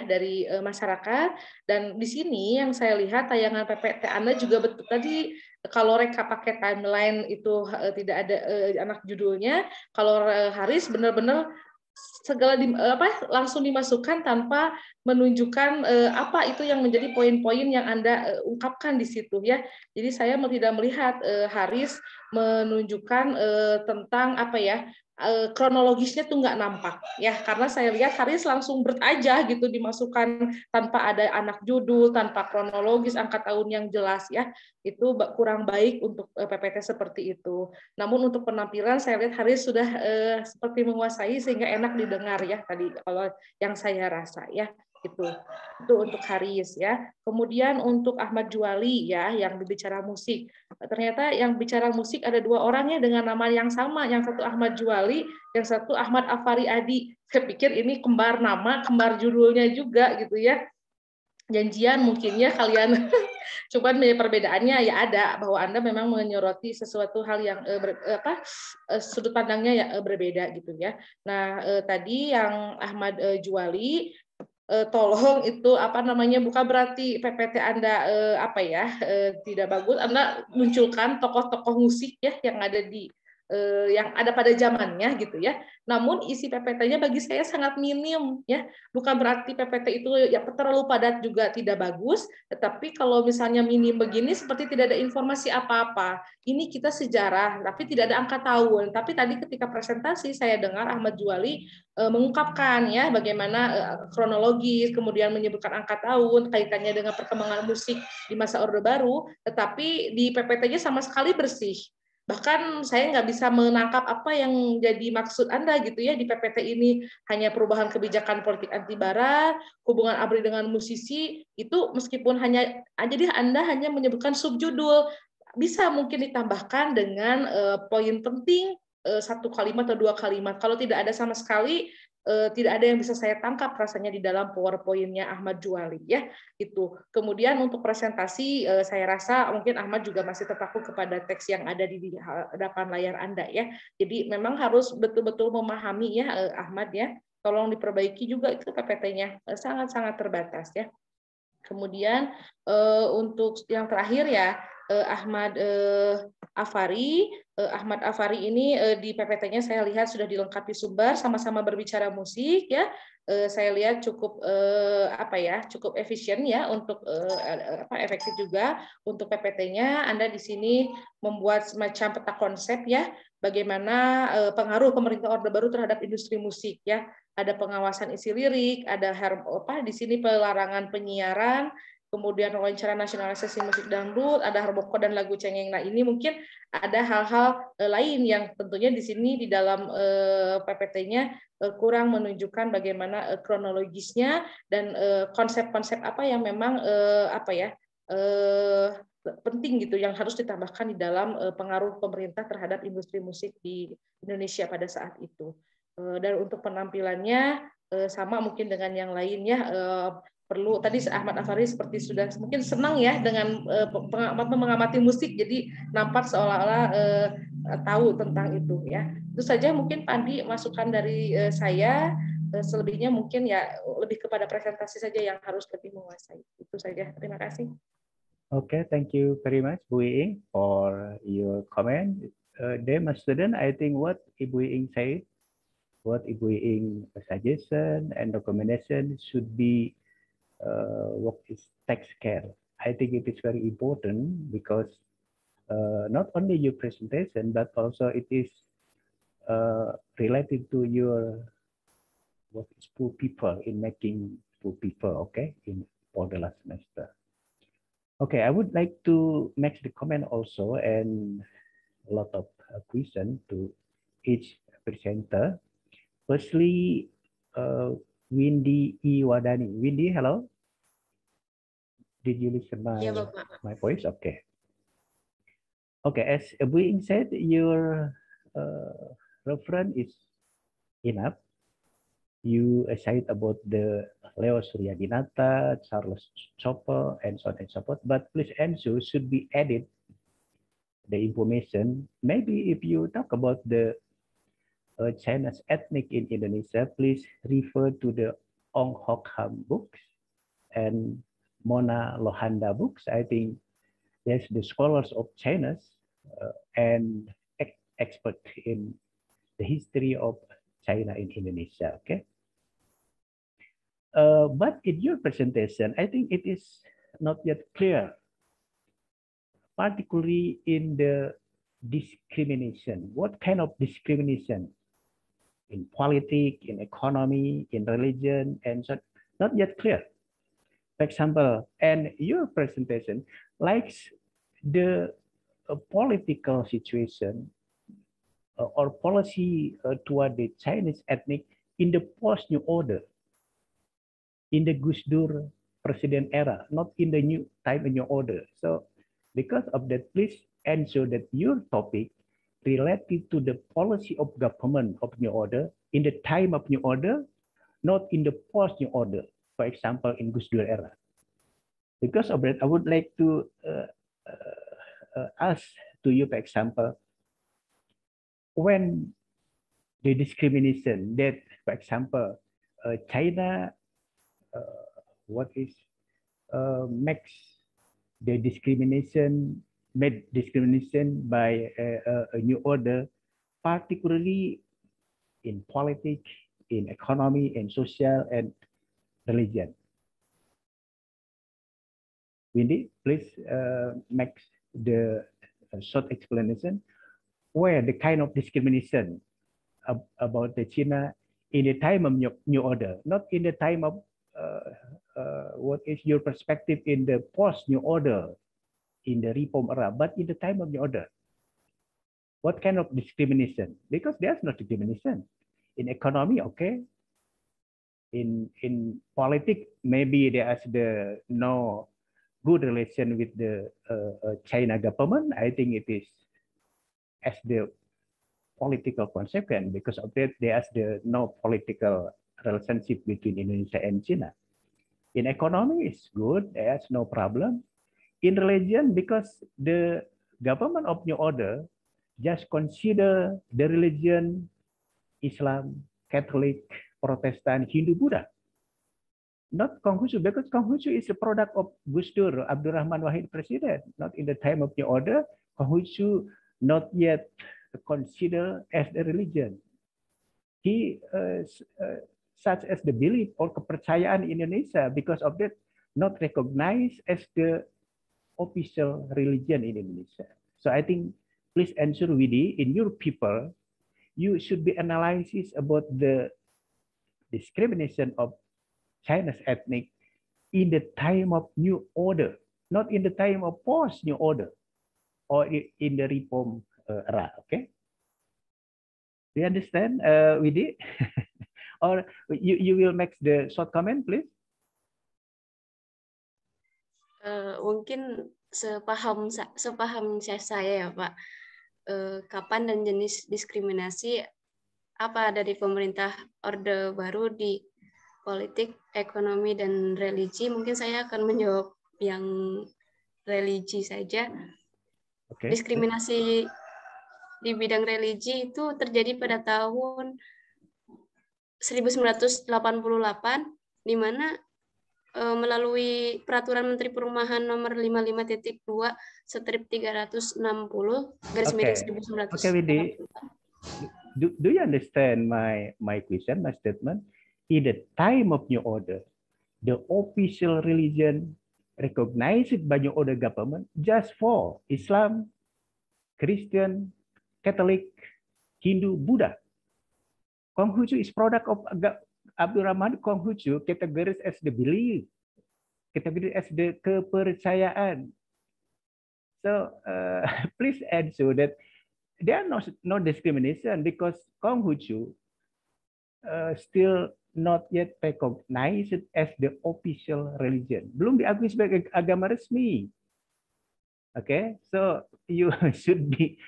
dari masyarakat, dan di sini yang saya lihat tayangan PPT Anda juga betul tadi kalau Reka pakai timeline itu tidak ada anak judulnya, kalau Haris benar-benar segala langsung dimasukkan tanpa menunjukkan apa itu yang menjadi poin-poin yang Anda ungkapkan di situ ya. Jadi saya tidak melihat Haris menunjukkan tentang kronologisnya tuh nggak nampak ya, karena saya lihat Haris langsung aja gitu dimasukkan tanpa ada anak judul, tanpa kronologis angka tahun yang jelas ya, itu kurang baik untuk PPT seperti itu. Namun untuk penampilan saya lihat Haris sudah seperti menguasai sehingga enak didengar ya tadi kalau yang saya rasa ya. Itu untuk Haris ya. Kemudian untuk Ahmad Juwali ya yang berbicara musik. Ternyata yang bicara musik ada 2 orang ya dengan nama yang sama. Yang satu Ahmad Juwali, yang satu Ahmad Afari Adi. Saya pikir ini kembar nama, kembar judulnya juga gitu ya. Janjian mungkin ya kalian. Cuman perbedaannya ya ada bahwa Anda memang menyoroti sesuatu hal yang sudut pandangnya ya berbeda gitu ya. Nah, tadi yang Ahmad Juwali tolong itu bukan berarti PPT Anda tidak bagus. Anda munculkan tokoh-tokoh musik ya yang ada yang ada pada zamannya gitu ya. Namun isi PPT-nya bagi saya sangat minim ya. Bukan berarti PPT itu ya terlalu padat juga tidak bagus, tetapi kalau misalnya minim begini seperti tidak ada informasi apa-apa. Ini kita sejarah, tapi tidak ada angka tahun. Tapi tadi ketika presentasi saya dengar Ahmad Juwali mengungkapkan ya bagaimana kronologis, kemudian menyebutkan angka tahun, kaitannya dengan perkembangan musik di masa Orde Baru, tetapi di PPT-nya sama sekali bersih. Bahkan saya nggak bisa menangkap apa yang jadi maksud Anda gitu ya di PPT ini, hanya perubahan kebijakan politik anti Barat, hubungan ABRI dengan musisi, itu meskipun jadi Anda hanya menyebutkan subjudul, bisa mungkin ditambahkan dengan poin penting 1 kalimat atau 2 kalimat. Kalau tidak ada sama sekali, tidak ada yang bisa saya tangkap rasanya di dalam PowerPoint-nya Ahmad Juwali ya itu. Kemudian untuk presentasi saya rasa mungkin Ahmad juga masih terpaku kepada teks yang ada di hadapan layar Anda ya. Jadi memang harus betul-betul memahami ya Ahmad ya. Tolong diperbaiki juga itu PPT-nya sangat-sangat terbatas ya. Kemudian untuk yang terakhir ya Ahmad Afari. Ahmad Afari ini di PPT-nya saya lihat sudah dilengkapi sumber, sama-sama berbicara musik ya. Saya lihat cukup cukup efisien ya untuk efektif juga untuk PPT-nya. Anda di sini membuat semacam peta konsep ya, bagaimana pengaruh pemerintah Orde Baru terhadap industri musik ya. Ada pengawasan isi lirik, ada di sini pelarangan penyiaran kemudian wawancara nasionalisasi musik dangdut, ada Harboko dan lagu cengeng. Nah, ini mungkin ada hal-hal lain yang tentunya di sini di dalam PPT-nya kurang menunjukkan bagaimana kronologisnya dan konsep-konsep apa yang memang penting gitu yang harus ditambahkan di dalam pengaruh pemerintah terhadap industri musik di Indonesia pada saat itu. Dan untuk penampilannya sama mungkin dengan yang lainnya, perlu tadi Ahmad Afari seperti sudah mungkin senang ya dengan mengamati musik, jadi nampak seolah-olah tahu tentang itu ya. Itu saja mungkin Pandi masukan dari saya. Selebihnya mungkin ya lebih kepada presentasi saja yang harus lebih menguasai. Itu saja. Terima kasih. Okay, thank you very much, Bu Iing, for your comment. Dear student, I think what Ibu Iing said, what Ibu Iing suggestion and recommendation should be what is text care. I think it is very important because not only your presentation, but also it is related to your what is poor people in making poor people, okay, for the last semester. Okay, I would like to make the comment also and a lot of questions to each presenter. Firstly, Windy E. Wadani. Windy, hello. Did you listen my voice? Okay. Okay, as Ibu said, your reference is enough. You said about the Leo Suryadinata, Charles Chopper, and so on and so forth. But please answer should be added the information. Maybe if you talk about the Chinese ethnic in Indonesia, please refer to the Ong Hok Ham books and Mona Lohanda books. I think there's the scholars of Chinese and expert in the history of China in Indonesia. Okay. But in your presentation, I think it is not yet clear, particularly in the discrimination. What kind of discrimination in politics, in economy, in religion, and so not yet clear. For example, and your presentation likes the political situation or policy toward the Chinese ethnic in the post-New Order, in the Gus Dur president era, not in the new time and New Order. So because of that, please ensure that your topic related to the policy of government of New Order in the time of New Order, not in the post-New Order, for example, in Gus Dur era. Because of that, I would like to ask to you, for example, when the discrimination that, for example, China makes the discrimination, made discrimination by a New Order, particularly in politics, in economy, and social and religion. Windy, please make the short explanation where the kind of discrimination about the China in the time of New Order, not in the time of what is your perspective in the post-New Order, in the reform era, but in the time of New Order. What kind of discrimination? Because there's no discrimination. In economy, okay. In politics, maybe there's no good relation with the China government. I think it is as the political consequence. Because of that, there's no political relationship between Indonesia and China. In economy, it's good. There's no problem. In religion, because the government of New Order just consider the religion Islam, Catholic, Protestant, Hindu, Buddha. Not Konghucu, because Konghucu is a product of Gus Dur, Abdurrahman Wahid president. Not in the time of New Order, Konghucu not yet considered as a religion. He such as the belief or kepercayaan in Indonesia, because of that, not recognized as the official religion in Indonesia. So I think, please answer, Widi, in your people, you should be analysis about the discrimination of Chinese ethnic in the time of new order, not in the time of post-new order or in the reform era. Okay? Do you understand, Widi? Or you will make the short comment, please? Mungkin sepaham saya ya Pak, kapan dan jenis diskriminasi apa dari pemerintah Orde Baru di politik, ekonomi, dan religi? Mungkin saya akan menjawab yang religi saja. Okay. Diskriminasi di bidang religi itu terjadi pada tahun 1988, di mana melalui Peraturan Menteri Perumahan Nomor 55.2 Strip 360 garis miring 1988. Okay, Widi. Do you understand my question, my statement? In the time of new order, the official religion recognized by new order government just for Islam, Christian, Catholic, Hindu, Buddha. Konghucu is product of Abdul Rahman. Konghucu categorized as the belief, categorized as the kepercayaan. So please answer that there are no discrimination because Konghucu still not yet recognized as the official religion. Belum diakui sebagai agama resmi. Okay, so you should be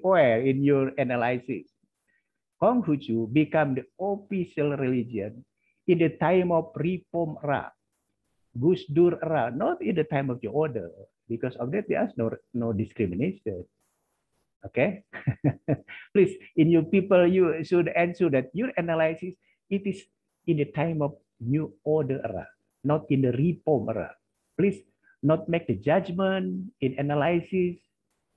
aware in your analysis. Konghucu become the official religion in the time of reform era, Gus Dur era, not in the time of the order. Because of that, there is no discrimination. Okay, please, in your people, you should answer that your analysis, it is in the time of new order era, not in the reform era. Please not make the judgment in analysis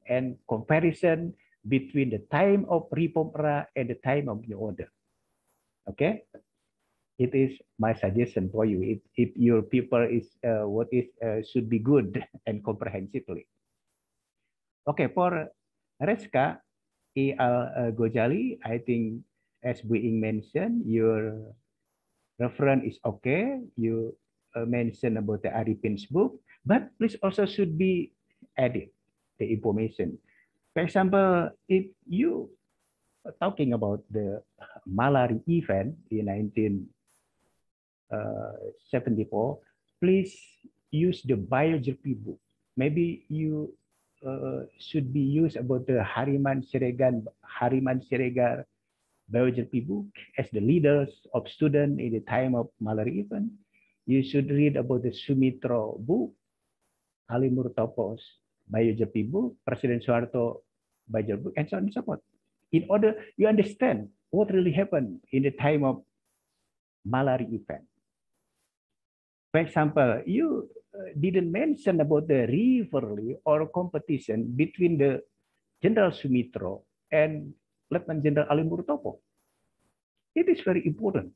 and comparison between the time of reform era and the time of new order. Okay, it is my suggestion for you. If your people is should be good and comprehensively. Okay, for Reska Al-Ghazali, I think as being mentioned, your reference is okay. You mentioned about the Arifin book, but please also should be added the information. For example, if you are talking about the Malari event in 1974, please use the biography book. Maybe you should be used about the Hariman Siregar biography book as the leaders of students in the time of Malari event. You should read about the Sumitro book, Ali Murtopo's biography book, President Soeharto biography book, and so on and so forth. In order you understand what really happened in the time of Malari event. For example, you didn't mention about the rivalry or competition between the General Sumitro and Lieutenant General Ali Murtopo. It is very important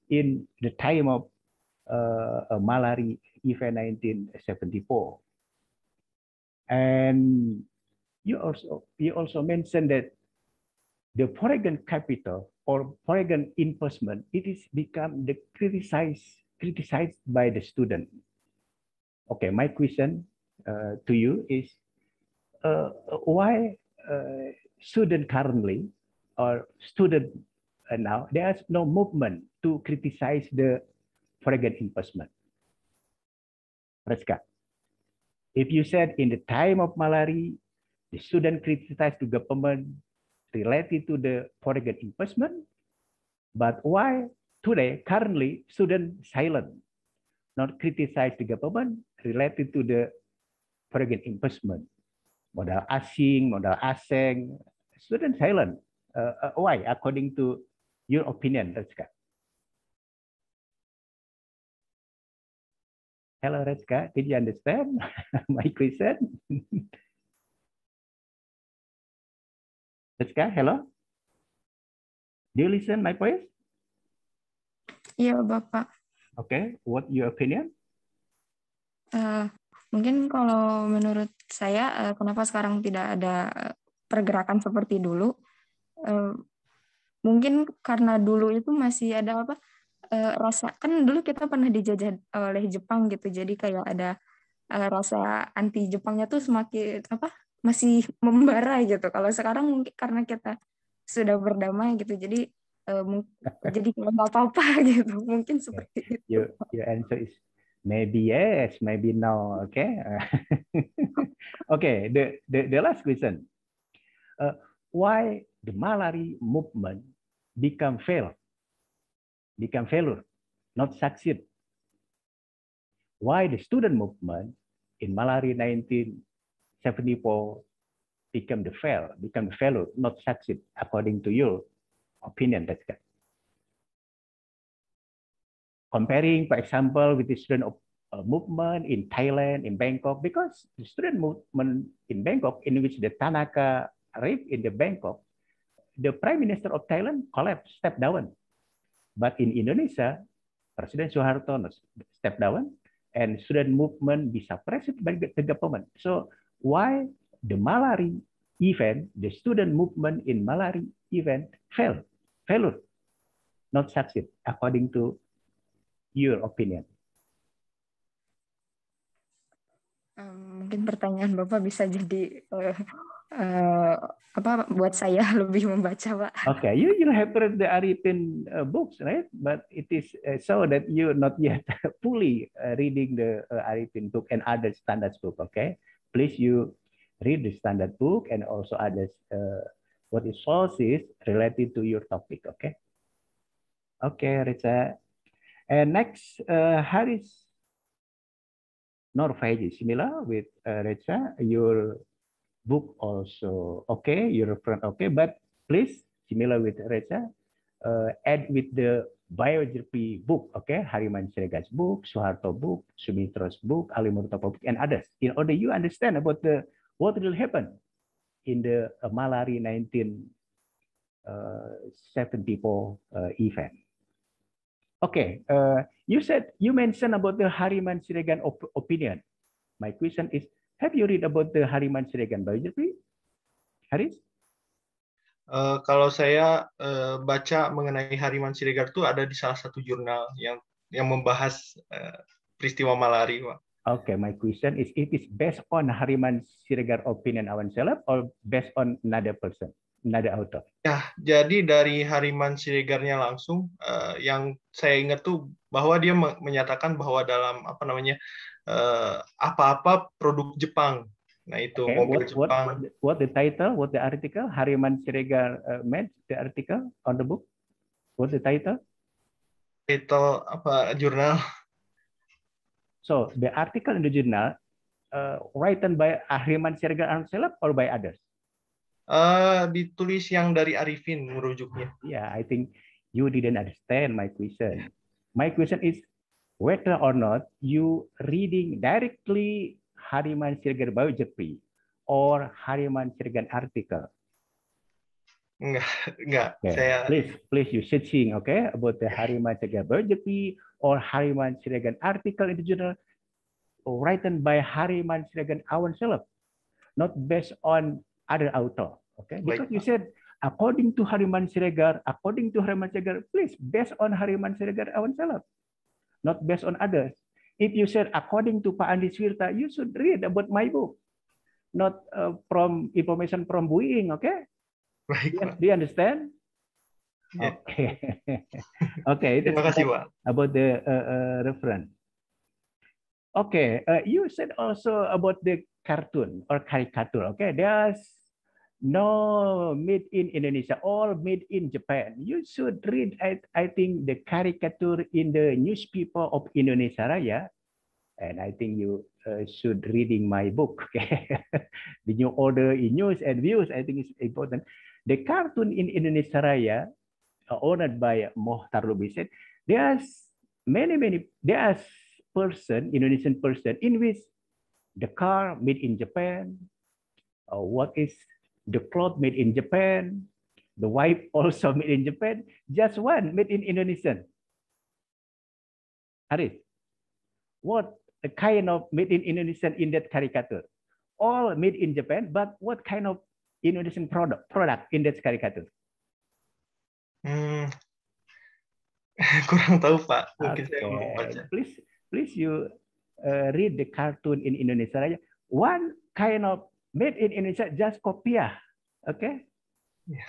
in the time of Malari event 1974. And you also mentioned that the foreign capital or foreign investment, it is become the criticized by the student. Okay, my question to you is why student currently or student now there's no movement to criticize the foreign investment? Reska, if you said in the time of Malari, the student criticized the government related to the foreign investment, but why today, currently, students silent, not criticize the government related to the foreign investment, modal asing, modal asing, students silent. Why, according to your opinion, Reska? Hello, Reska, did you understand my question? Reska, hello? Do you listen my voice? Iya, Bapak. Okay, what your opinion? Mungkin kalau menurut saya, kenapa sekarang tidak ada pergerakan seperti dulu? Mungkin karena dulu itu masih ada rasa, kan dulu kita pernah dijajah oleh Jepang gitu, jadi kayak ada rasa anti Jepangnya tuh semakin masih membara gitu. Kalau sekarang mungkin karena kita sudah berdamai gitu, jadi jadi nggak apa-apa gitu, mungkin seperti itu. Your answer is maybe yes, maybe no. Okay. Okay. The last question. Why the Malari movement become failure, not succeed? Why the student movement in Malari 1974 become the failure, not succeed, according to your opinion? That's good. Comparing, for example, with the student movement in Thailand, in Bangkok, because the student movement in Bangkok, in which the Tanaka raped in the Bangkok, the Prime Minister of Thailand collapsed, stepped down. But in Indonesia, President Soeharto stepped down, and student movement be suppressed by the government. So why the Malari event, the student movement in Malari event failure, not succeed, according to your opinion? Mungkin pertanyaan Bapak bisa jadi buat saya lebih membaca, Pak. Okay, you have read the Arifin books, right? But it is so that you're not yet fully reading the Arifin book and other standards book. Okay, please you read the standard book and also others what is sources related to your topic. Okay. Okay, Richa. And next, Haris Norfaji, similar with Richa. Your book also okay, your reference okay, but please, similar with Richa, add with the biography book, okay, Hariman Siregar's book, Soeharto book, Sumitro's book, Ali Murtopo book, and others, in order you understand about what will happen in the Malari 1974 event. Okay, you mentioned about the Hariman Siregar opinion. My question is, have you read about the Hariman Siregar biography, Haris? Kalau saya baca mengenai Hariman Siregar itu ada di salah satu jurnal yang membahas peristiwa Malari, Pak. Okay, my question is, it is based on Hariman Siregar opinion ourselves or based on another person, another author? Ya, jadi dari Hariman Siregarnya langsung, yang saya ingat tuh bahwa dia menyatakan bahwa dalam apa-apa produk Jepang. Nah itu okay, mobil Jepang. What the title? What the article? Hariman Siregar made the article on the book. What the title? Title jurnal. So the article in the journal written by Hariman Siregar himself or by others? Ditulis yang dari Arifin merujuknya. Yeah, I think you didn't understand my question. My question is whether or not you reading directly Hariman Siregar biography or Hariman Siregar article. Enggak. Okay. Saya please you searching, okay, about the Hariman Siregar biography or Hariman Siregar article in the journal written by Hariman Siregar ourselves, not based on other author. Okay, because you said according to Hariman Siregar, please based on Hariman Siregar ourselves, not based on others. If you said according to Pak Andi Swirta, you should read about my book, not from information from Boeing. Okay, baik. Do you understand? Yeah. Okay. Okay. Terima kasih, Pak. About the reference. Okay, you said also about the cartoon or caricature. Okay, there's no made in Indonesia, all made in Japan. You should read, I think, the caricature in the newspaper of Indonesia Raya, and I think you should reading my book. Okay, the new order in news and views, I think is important. The cartoon in Indonesia Raya, owned by Mohtar Lubis, said there's there's Indonesian person in which the car made in Japan, what is the cloth made in Japan, the wife also made in Japan, just one made in Indonesian. Haris, what kind of made in Indonesian in that caricature? All made in Japan, but what kind of Indonesian product in that caricature? Kurang tahu Pak, mungkin saya belum baca. Please you read the cartoon in Indonesia aja. One kind of made in Indonesia, just kopiah, okay?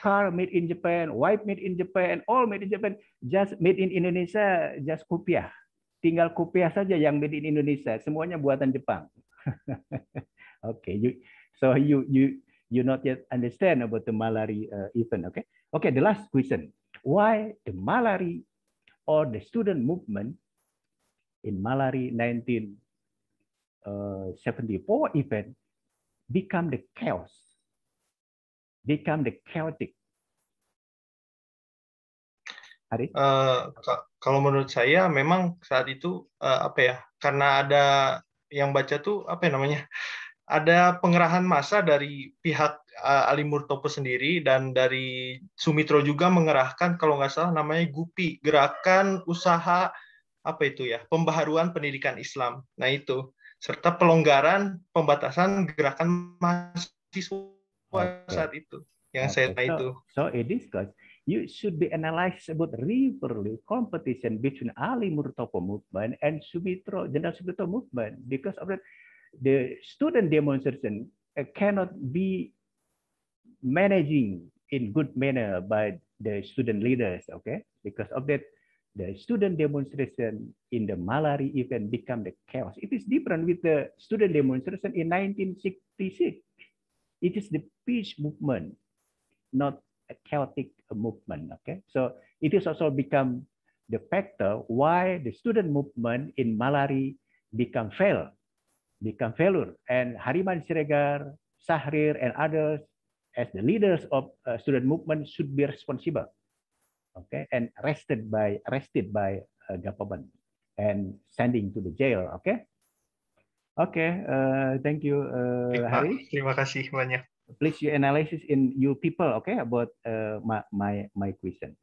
Car made in Japan, wife made in Japan, all made in Japan, just made in Indonesia, just kopiah. Tinggal kopiah saja yang made in Indonesia, semuanya buatan Jepang. Okay, so you not yet understand about the Malari event, okay? Okay, the last question. Why the Malari or the student movement in Malari 1974 event become the chaos, become the chaotic? Hari? Kalau menurut saya memang saat itu apa ya? Karena ada yang baca tuh apa namanya? Ada pengerahan massa dari pihak Ali Murtopo sendiri dan dari Sumitro juga mengerahkan kalau nggak salah namanya GUPI, Gerakan Usaha apa itu ya, Pembaharuan Pendidikan Islam. Nah itu serta pelonggaran pembatasan gerakan mahasiswa saat itu yang saya itu. So in this case, you should be analyzed about rivalry competition between Ali Murtopo movement and General Sumitro movement, because of that. The student demonstration cannot be managing in good manner by the student leaders, okay? Because of that, the student demonstration in the Malari event become the chaos. It is different with the student demonstration in 1966. It is the peace movement, not a chaotic movement, okay? So it is also become the factor why the student movement in Malari become failure, and Hariman Siregar, Sahrir, and others as the leaders of student movement should be responsible, okay, and arrested by government and sending to the jail, okay. Thank you, Hari. Terima kasih banyak. Please you analysis in you people, okay, about my question.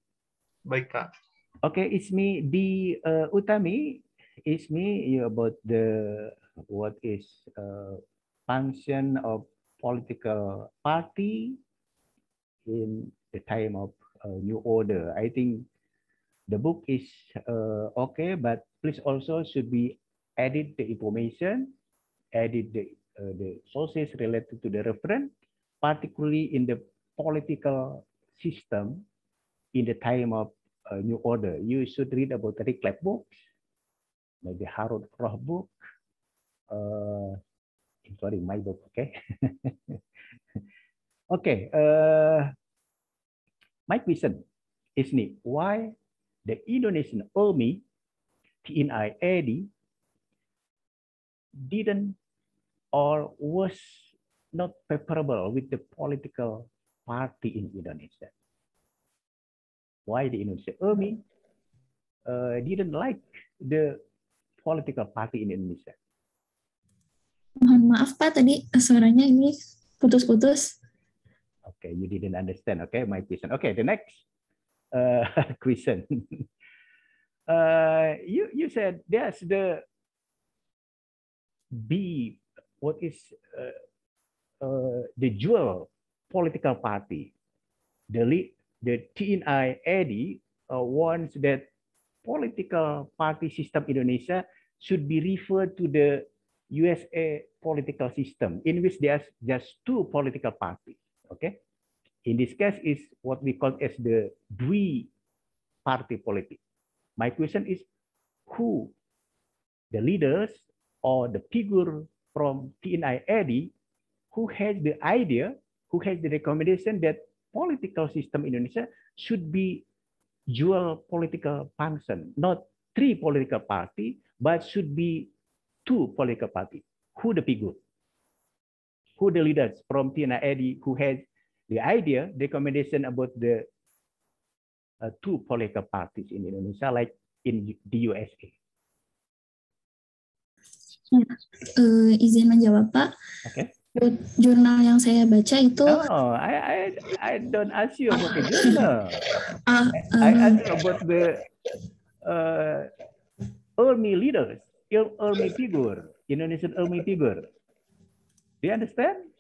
Baik Pak. Okay, it's me di Utami. It's me about the what is function of political party in the time of new order. I think the book is okay, but please also should be added the information, added the sources related to the reference, particularly in the political system in the time of new order. You should read about the Riklep books, maybe Harun Roh book, including my book, okay? Okay, my question is why the Indonesian Army, TNI AD, didn't or was not favorable with the political party in Indonesia? Why the Indonesian Army didn't like the political party in Indonesia? Mohon maaf Pak, tadi suaranya ini putus-putus. Okay, you didn't understand. Okay, my question. Okay, the next question. You said there's the what is the dual political party. The TNI AD wants that political party system Indonesia should be referred to the USA political system, in which there's just two political parties. Okay, in this case is what we call as the Dwi-party politics. My question is, who the leaders or the figure from TNI AD who has the idea, who has the recommendation that political system Indonesia should be dual political function, not three political party, but should be two political party. Who the figure? Who the leaders from TNI AD who has the idea, the recommendation about the two political parties in Indonesia, like in the USA? Ya, izin menjawab Pak. Okay. Jurnal yang saya baca itu. No, I don't ask you about the journal. I ask about the army leaders, army figure, Indonesian army figure. Do you understand?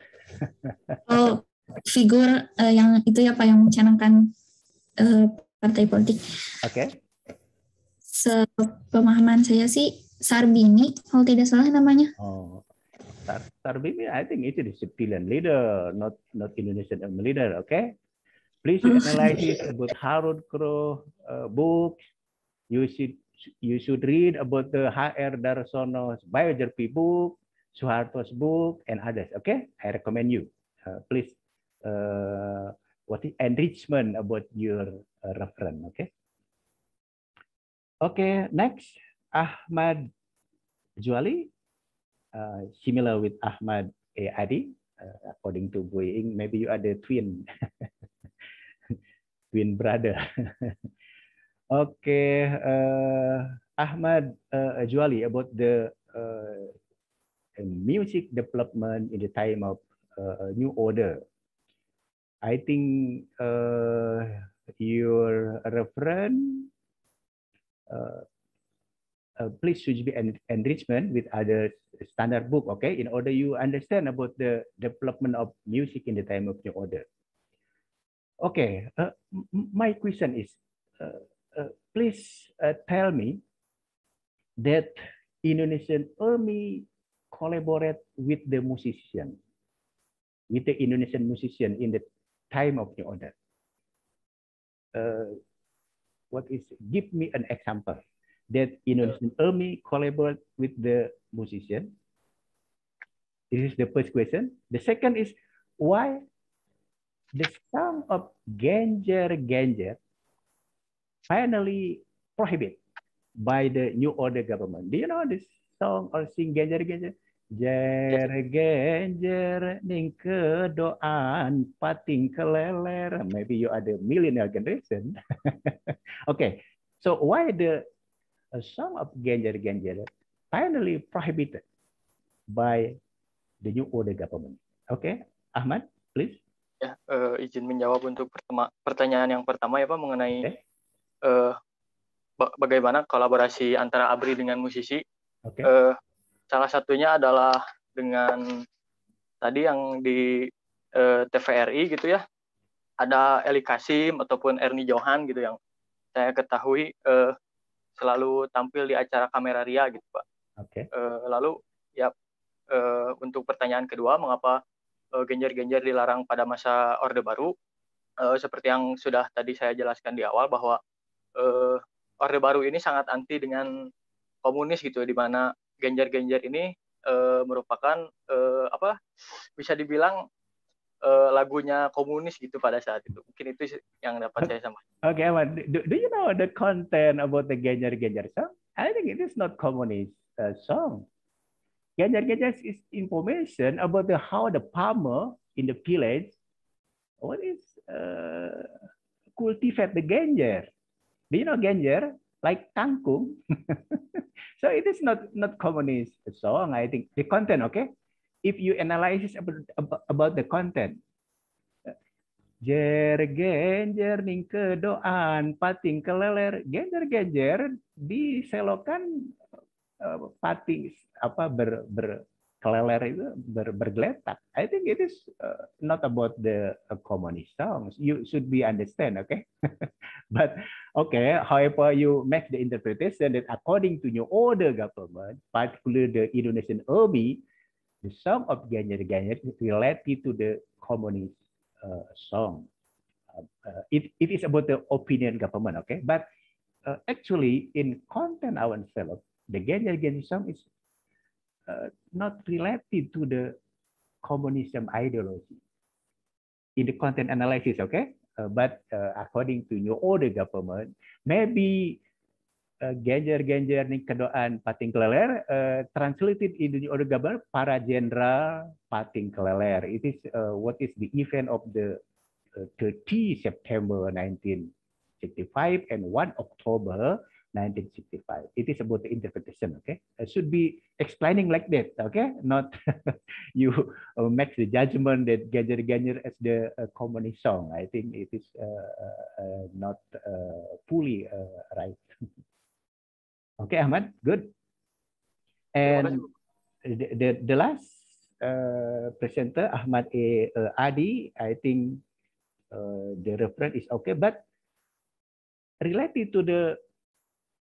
Oh, figur yang itu ya Pak, yang mencanangkan partai politik. Okay. sepemahaman saya sih Sarbini, kalau tidak salah namanya. Oh, Sarbini, I think it is a civilian leader, not Indonesian leader. Okay, please analyze about Harun Kroh books. You should read about the H.R. Darsono's biography book, Suharto's book, and others. Okay, I recommend you. Please, what is enrichment about your reference? Okay. Okay, next, Ahmad Juali, similar with Ahmad Adi, according to Boeing, maybe you are the twin, twin brother. Okay, Ahmad Juali, about the music development in the time of New Order. I think your reference, please should be enrichment with other standard book, okay, in order you understand about the development of music in the time of New Order. Okay, my question is, please tell me that Indonesian Army collaborate with the musician, with the Indonesian musician in the time of New Order. Give me an example that Indonesian Army collaborate with the musician. This is the first question. The second is, why the song of Genjer Genjer finally prohibited by the New Order government? Do you know this song or sing Genjer Genjer? Jer genjer ning kedoan pating keleler. Maybe you are the millennial generation. Okay, so why the song of Genjer Genjer finally prohibited by the New Order government? Okay, Ahmad, please. Ya, izin menjawab untuk pertanyaan yang pertama ya Pak, mengenai bagaimana kolaborasi antara ABRI dengan musisi. Okay. Salah satunya adalah dengan tadi yang di TVRI gitu ya, ada Eli Kasim ataupun Ernie Johan gitu yang saya ketahui selalu tampil di acara Kameraria gitu Pak. Okay. Lalu ya untuk pertanyaan kedua, mengapa Genjer-Genjer dilarang pada masa Orde Baru? Seperti yang sudah tadi saya jelaskan di awal bahwa Orde Baru ini sangat anti dengan komunis gitu, di mana Genjer-Genjer ini merupakan bisa dibilang lagunya komunis gitu pada saat itu. Mungkin itu yang dapat saya sampaikan. Okay, Ahmad, do you know the content about the Genjer-Genjer song? I think it is not communist song. Genjer-Genjer is information about how the farmer in the village cultivate the Genjer. Do you know Genjer? Like kangkung. So it is not communist song. I think the content, okay? If you analyze about the content, jer genjer ning kedoan pating keleler, genjer diselokan pating berkeleler itu bergeletak. I think it is not about the communist songs. You should be understand, okay? But okay, however you make the interpretation that according to New Order government, particularly the Indonesian Army, the song of Genjer-Genjer is related to the communist song. It is about the opinion government, okay? But actually, in content ourselves, the Genjer-Genjer song is not related to the communism ideology in the content analysis, okay? But according to New Order government, maybe Genjer-Genjer ning kedoan pating keleler translated in the New Order government para jenderal pating keleler. It is what is the event of the 30 September 1965 and 1 October 1965. It is about the interpretation, okay? It should be explaining like that, okay? Not you make the judgment that Genjer-Genjer as the communist song. I think it is not fully right. Okay, Ahmad, good. And the last presenter, Ahmad Adi, I think the reference is okay, but related to the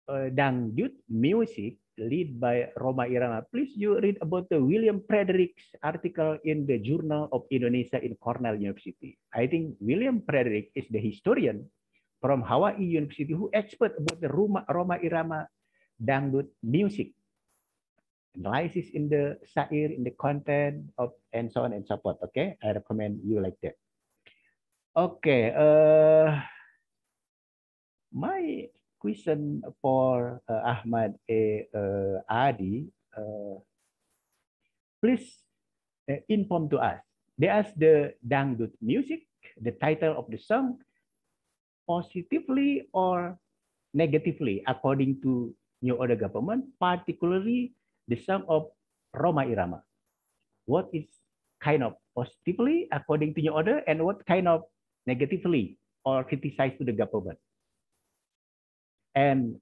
dangdut music led by Rhoma Irama. Please you read about the William Frederick's article in the Journal of Indonesia in Cornell University. I think William Frederick is the historian from Hawaii University who expert about the Rhoma Irama dangdut music. Analysis in the syair, in the content of, and so on and so forth. Okay, I recommend you like that. Okay, my question for Ahmad Adi, please inform to us. There's the dangdut music, the title of the song, positively or negatively according to New Order government, particularly the song of Rhoma Irama. What is kind of positively according to New Order and what kind of negatively or criticized to the government? And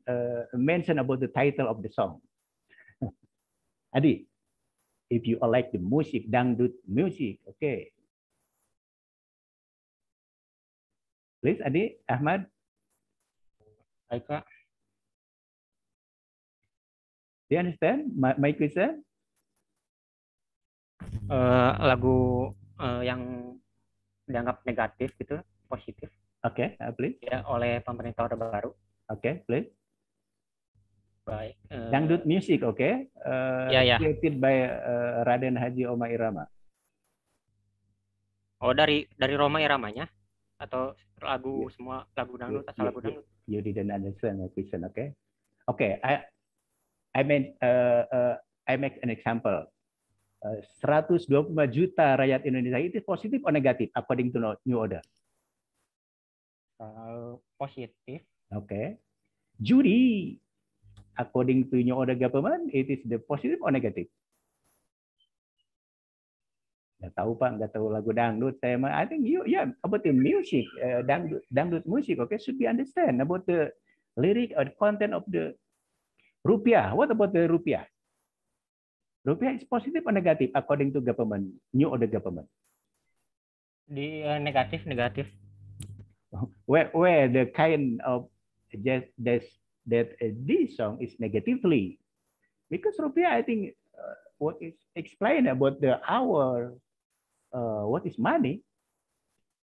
mention about the title of the song. Adi, if you like the music, dangdut music, okay. Please, Adi, Ahmad. Baik, Kak. Do you understand my question? Lagu yang dianggap negatif gitu, positif. Oke, please. Ya, oleh pemerintah Orde Baru. Oke, please. Baik. Dangdut music, oke. Ya. Created by Raden Haji Rhoma Irama. Oh, dari Rhoma Iramanya atau lagu semua lagu dangdut asal lagu dangdut? You didn't understand my question, okay? Okay, I make an example. 125 juta rakyat Indonesia itu positif atau negatif according to New Order? Positif. Okay. Judi, according to New Order government, it is the positive or negative? Nggak tahu Pak, nggak tahu lagu dangdut. I think about the music, dangdut music, okay, should be understand about the lyric or the content of the rupiah. What about the rupiah? Rupiah is positive or negative according to government, New Order government? Di negatif. Where the kind of that this song is negatively, because rupiah, I think what is explained about what is money.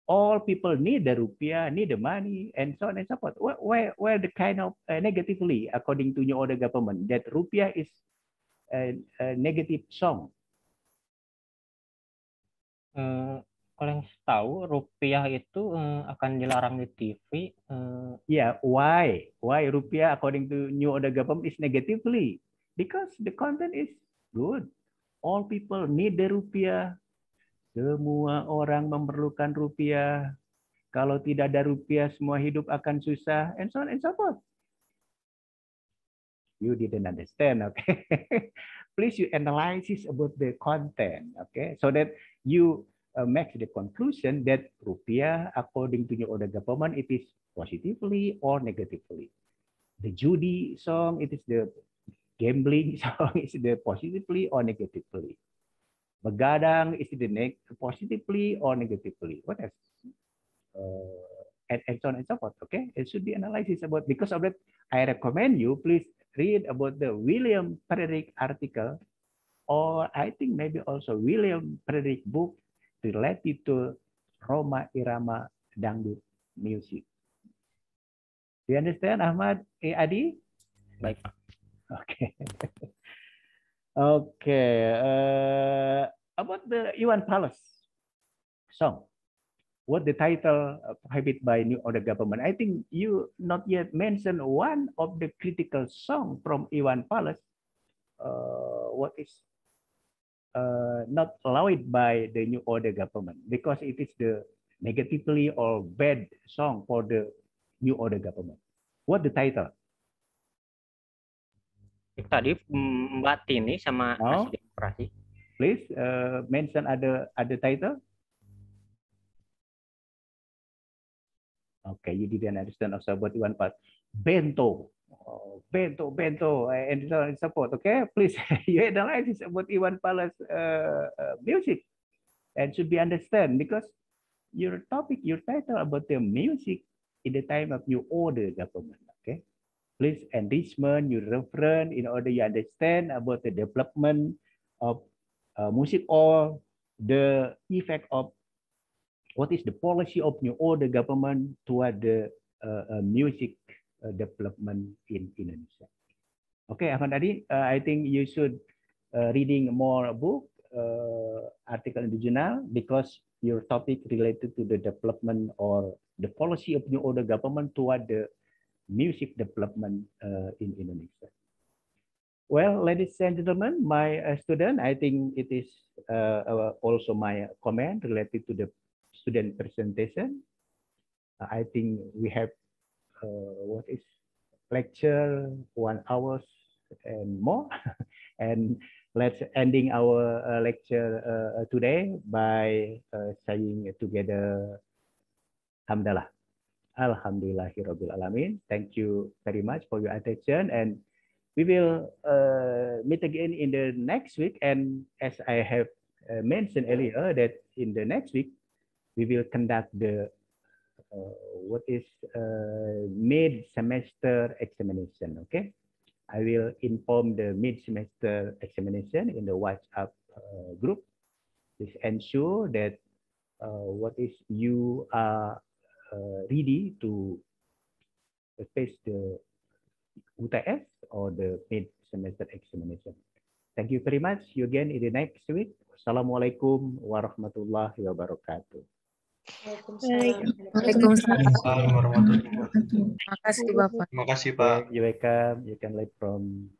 All people need the rupiah, need the money, and so on and so forth. Where the kind of negatively according to New Order government that rupiah is a negative song. Kalau yang tahu rupiah itu akan dilarang di TV. Yeah, why rupiah according to New Order government is negatively? Because the content is good. All people need the rupiah. Semua orang memerlukan rupiah. Kalau tidak ada rupiah, semua hidup akan susah, and so on and so forth. You didn't understand, okay? Please you analyze about the content, okay? So that you make the conclusion that rupiah, according to New Order government, it is positively or negatively. The judi song, it is the gambling song, is the positively or negatively. Begadang is the positively or negatively. What else? And so on and so forth. Okay, it should be analysis about. Because of that, I recommend you please read about the William Frederick article, or I think maybe also William Frederick book related to Rhoma Irama dangdut music. Do you understand, Ahmad Adi? Baik, Pak. Okay. Okay. About the Iwan Fals song, what the title prohibited by New Order government? I think you not yet mentioned one of the critical song from Iwan Fals. What is not allowed by the New Order government because it is the negatively or bad song for the New Order government. What the title? Tadi Mbak Tini sama Nasi Demokrasi. Please mention other title. Okay, you didn't understand also about Iwan Fals. Bento, and so on and so forth. Okay, please you analyze about Iwan Fals music, and should be understand because your topic, your title about the music in the time of New Order government. Okay, please enrichment your reference in order you understand about the development of music or the effect of what is the policy of new order government toward the music development in Indonesia. Okay, Ahmad Adi, I think you should reading more book, article in the journal, because your topic related to the development or the policy of new order government toward the music development in Indonesia. Well, ladies and gentlemen, my student, I think it is also my comment related to the student presentation. I think we have what is lecture 1 hour and more, and let's ending our lecture today by saying together, Hamdalah. Alhamdulillahirabbil alamin. Thank you very much for your attention, and we will meet again in the next week. And as I have mentioned earlier, that in the next week we will conduct the what is mid-semester examination. Okay, I will inform the mid-semester examination in the WhatsApp group. Please ensure that what is you are ready to face the UTS or the mid-semester examination. Thank you very much. See you again in the next week. Assalamualaikum warahmatullahi wabarakatuh. Waalaikumsalam warahmatullahi wabarakatuh. Terima kasih Bapak. Terima kasih Pak. You're welcome. You can leave from